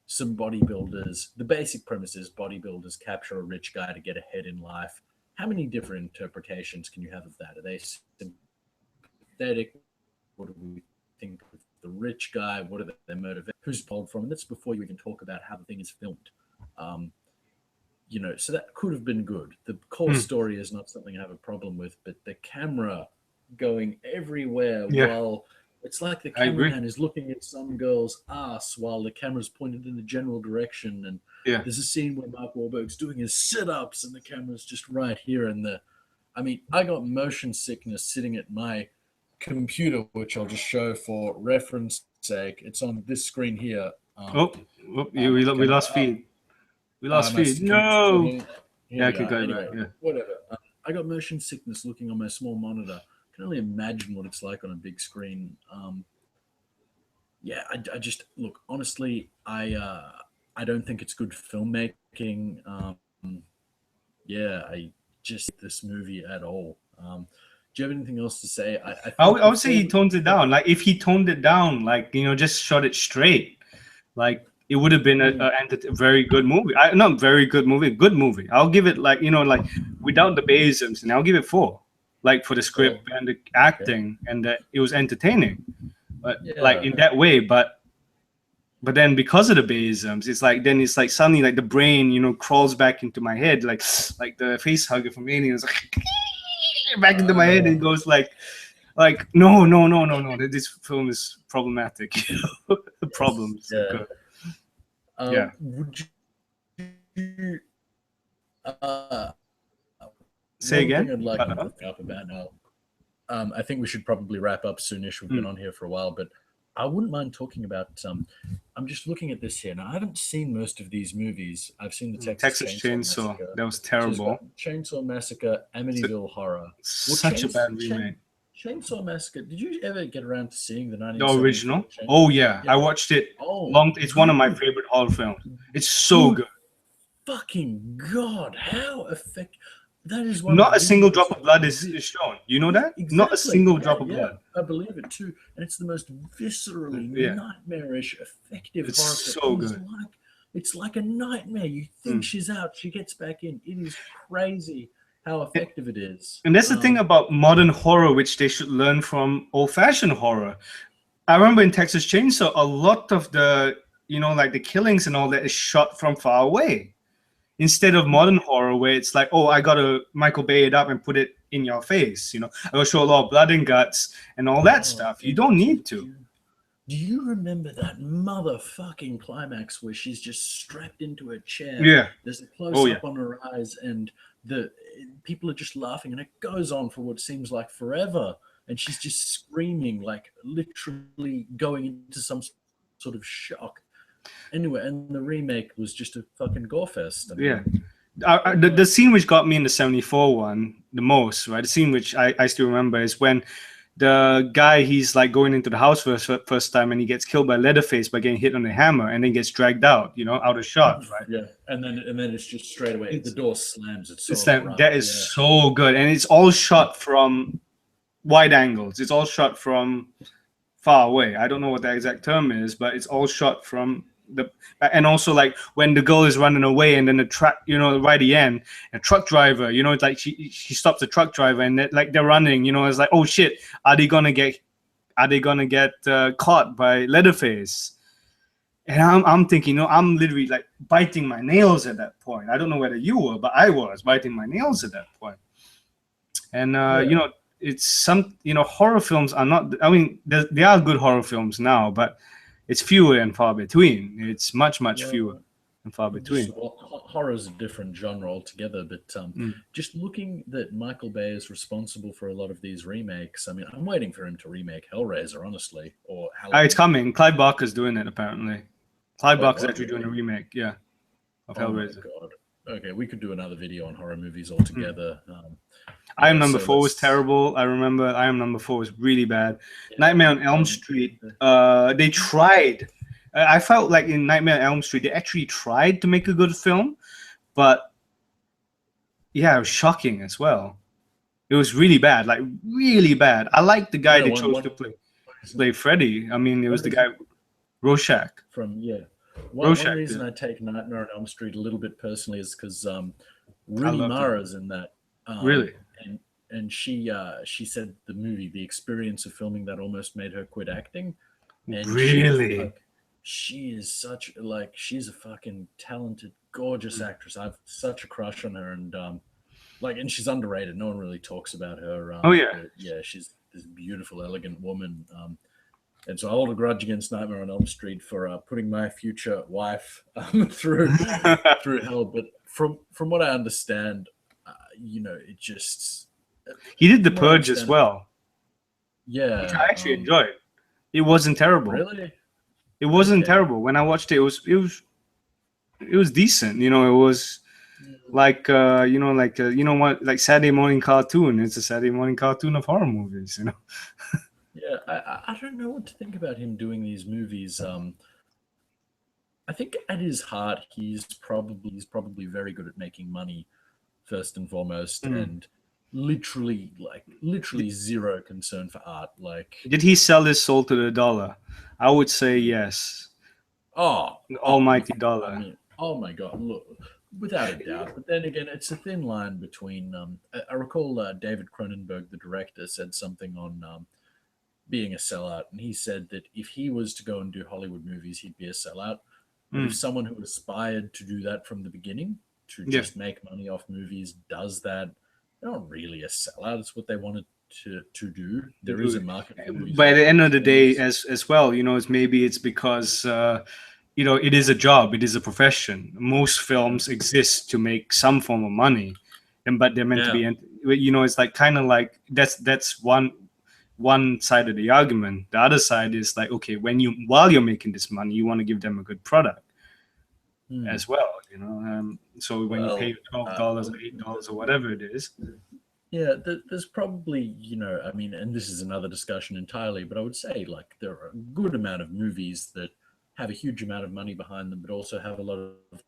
some bodybuilders, the basic premise is bodybuilders capture a rich guy to get ahead in life. How many different interpretations can you have of that? Are they sympathetic? What do we think of the rich guy? What are their motivations? Who's pulled from? And that's before you even talk about how the thing is filmed. So that could have been good. The core story is not something I have a problem with, but the camera going everywhere while it's like the cameraman is looking at some girl's ass while the camera's pointed in the general direction. And there's a scene where Mark Wahlberg's doing his sit-ups and the camera's just right here. And I got motion sickness sitting at my computer, which I'll just show for reference sake. It's on this screen here. We lost feed. We lost feed. No. Whatever. I got motion sickness looking on my small monitor. I can only imagine what it's like on a big screen. I just look, honestly, I don't think it's good filmmaking. I just hate this movie at all. Do you have anything else to say? I would say he tones it down. Like if he toned it down, like just shot it straight, like it would have been a very good movie. Not very good movie, good movie. I'll give it like without the Bayisms, and I'll give it 4. Like for the script and the acting, and that it was entertaining, but like in that way. But then because of the Bayisms, it's like suddenly like the brain crawls back into my head, like the face hugger from Aliens, like back into my head and goes like no, this film is problematic. The problems. Would you? Say again? I'd like to talk up about now. I think we should probably wrap up soonish. We've been on here for a while, but I wouldn't mind talking about. I'm just looking at this here. Now, I haven't seen most of these movies. I've seen the Texas Chainsaw Massacre. That was terrible. Chainsaw Massacre, Amityville Horror. Such a bad remake. Chainsaw Massacre. Did you ever get around to seeing the 1970s? The original? Oh yeah, I watched it. It's one of my favorite horror films. It's so good. Fucking God, how effective! That is not a single drop of blood is shown. You know that? Exactly. Not a single drop of blood. I believe it too, and it's the most viscerally nightmarish, effective it's horror. So good. It's like a nightmare. You think she's out, she gets back in. It is crazy how effective it is. And that's the thing about modern horror, which they should learn from old-fashioned horror. I remember in Texas Chainsaw, a lot of the like the killings and all that is shot from far away. Instead of modern horror where it's like, oh, I gotta Michael Bay it up and put it in your face, I will show a lot of blood and guts and all that stuff. You don't need to. Do you remember that motherfucking climax where she's just strapped into a chair? Yeah. There's a close up on her eyes, and the people are just laughing, and it goes on for what seems like forever. And she's just screaming, like literally going into some sort of shock. Anyway, and the remake was just a fucking gore fest. I mean, the scene which got me in the 74 one the most, right? The scene which I still remember is when the guy, he's like going into the house first time, and he gets killed by Leatherface by getting hit on the hammer, and then gets dragged out, out of shot, right? Yeah, and then it's just straight away. The door slams. That is so good, and it's all shot from wide angles. It's all shot from far away. I don't know what the exact term is, but it's all shot from and also like when the girl is running away, and then the truck, right at the end, a truck driver, it's like she stops the truck driver, and they're running, it's like, oh shit, are they gonna get caught by Leatherface? And I'm thinking, I'm literally like biting my nails at that point. I don't know whether you were, but I was biting my nails at that point. And it's some, horror films are not, I mean, there are good horror films now, but it's fewer and far between. It's much fewer and far between. Horror is a different genre altogether, but just looking that Michael Bay is responsible for a lot of these remakes. I mean, I'm waiting for him to remake Hellraiser, honestly, or Halloween. It's coming. Clive Barker's doing it, apparently. Clive Barker's actually doing a remake, of Hellraiser. My God. Okay, we could do another video on horror movies altogether. I Am Number 4 was terrible. I remember I Am Number 4 was really bad. Nightmare on Elm Street, they tried. I felt like in Nightmare on Elm Street, they actually tried to make a good film, but it was shocking as well. It was really bad, like really bad. I like the guy they chose to play Freddy. I mean, it was the guy, Rorschach. One reason I take Nightmare on Elm Street a little bit personally is because Rooney Mara's in that. Really? And she said the movie, the experience of filming that almost made her quit acting. And really? She is she's a fucking talented, gorgeous actress. I have such a crush on her, and and she's underrated. No one really talks about her. She's this beautiful, elegant woman. And so I hold a grudge against Nightmare on Elm Street for putting my future wife through hell. But from what I understand, it just. He did The Purge as well. Yeah, which I actually enjoyed. It wasn't terrible. Really? It wasn't terrible. When I watched it, it was decent. It was like like Saturday morning cartoon. It's a Saturday morning cartoon of horror movies. Yeah, I don't know what to think about him doing these movies. I think at his heart, he's probably very good at making money, first and foremost, and literally zero concern for art. Like, did he sell his soul to the dollar? I would say yes. Oh, the almighty dollar. I mean, oh my God, look, without a doubt. But then again, it's a thin line between. I recall David Cronenberg, the director, said something on being a sellout, and he said that if he was to go and do Hollywood movies, he'd be a sellout. But if someone who aspired to do that from the beginning, to just make money off movies, does that, they're not really a sellout. It's what they wanted to do. There is a market for movies. By the end of the day, as well, it's because it is a job, it is a profession. Most films exist to make some form of money, but they're meant to be. It's like kind of like that's one side of the argument. The other side is like, okay, while you're making this money, you want to give them a good product as well. So when you pay $12 or $8 or whatever it is. Yeah, there's probably, I mean, and this is another discussion entirely, but I would say like there are a good amount of movies that have a huge amount of money behind them, but also have a lot of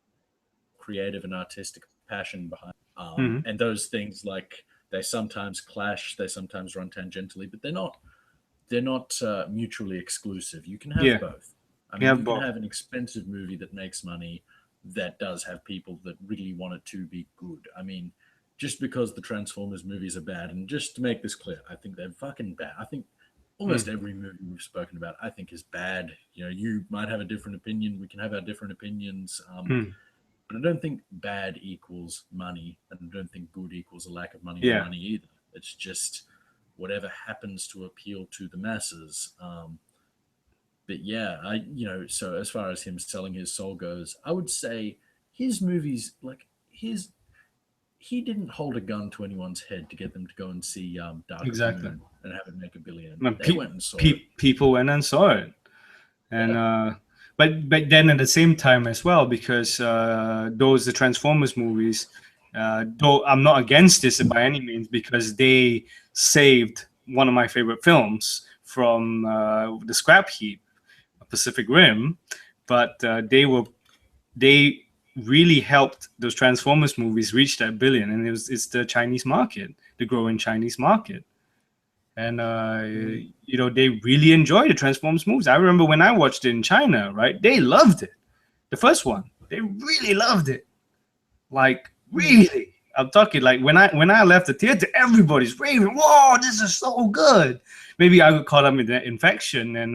creative and artistic passion behind them. And those things, like, they sometimes clash, they sometimes run tangentially, but they're not mutually exclusive. You can have both. I mean, you can have an expensive movie that makes money that does have people that really want it to be good. I mean, just because the Transformers movies are bad, and just to make this clear, I think they're fucking bad. I think almost every movie we've spoken about, I think, is bad. You know, you might have a different opinion. We can have our different opinions. Mm. But I don't think bad equals money, and I don't think good equals a lack of money or Yeah, money either. It's just whatever happens to appeal to the masses. But yeah, so as far as him selling his soul goes, I would say his movies, like his, he didn't hold a gun to anyone's head to get them to go and see Dark of the exactly. Moon and have it make a billion. And They went and saw it. people went and saw it, and Yeah. but then at the same time as well, because those the Transformers movies, though I'm not against this by any means, because they saved one of my favorite films from the scrap heap, Pacific Rim, but they really helped those Transformers movies reach that billion, and it's the Chinese market, the growing Chinese market. And Mm. they really enjoy the Transformers movies. I remember when I watched it in China, right? They loved it. The first one, they really loved it. Like Mm. really, I'm talking like when I left the theater, everybody's raving. Whoa, this is so good. Maybe I got caught up in that infection and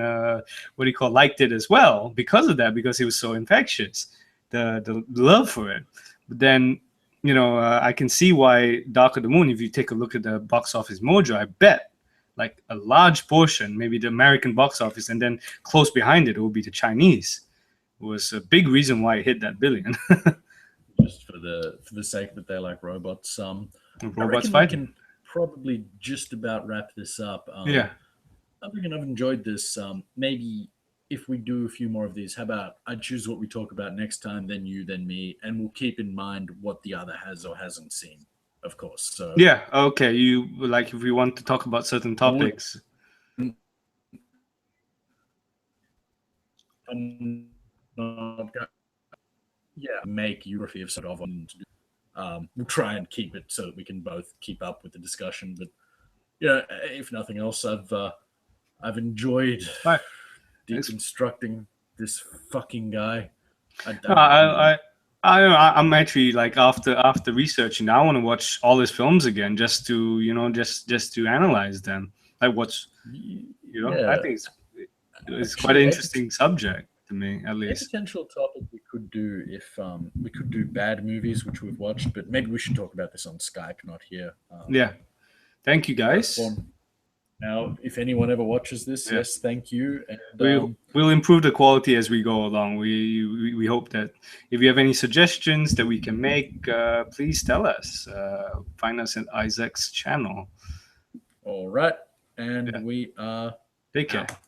liked it as well because of that, because it was so infectious, the love for it. But then I can see why Dark of the Moon. If you take a look at the box office mojo, I bet like a large portion, maybe the American box office, and then close behind it will be the Chinese. Was a big reason why it hit that billion. Just for the sake that they're like robots. I Robots reckon we fighting. can probably just about wrap this up. Yeah. I reckon I've enjoyed this. Maybe if we do a few more of these, how about I choose what we talk about next time, then you, then me, and we'll keep in mind what the other has or hasn't seen, of course. So Yeah. Okay. You like if we want to talk about certain I wouldn't, topics. I'm not gonna, yeah, make you of sort of on to do. We'll try and keep it so that we can both keep up with the discussion. But yeah, if nothing else, I've enjoyed Right. deconstructing this fucking guy. No, I'm actually like after researching, I want to watch all his films again just to just to analyze them. Like I yeah, think it's quite an actually, interesting subject to me, at a least. potential topic we could do if we could do bad movies which we've watched, but maybe we should talk about this on Skype, not here. Yeah. Thank you, guys. Fun. Now, if anyone ever watches this, Yeah. yes, thank you. And We'll improve the quality as we go along. We hope that if you have any suggestions that we can make, please tell us. Find us at Isaac's channel. all right, and Yeah. we are Take care. out.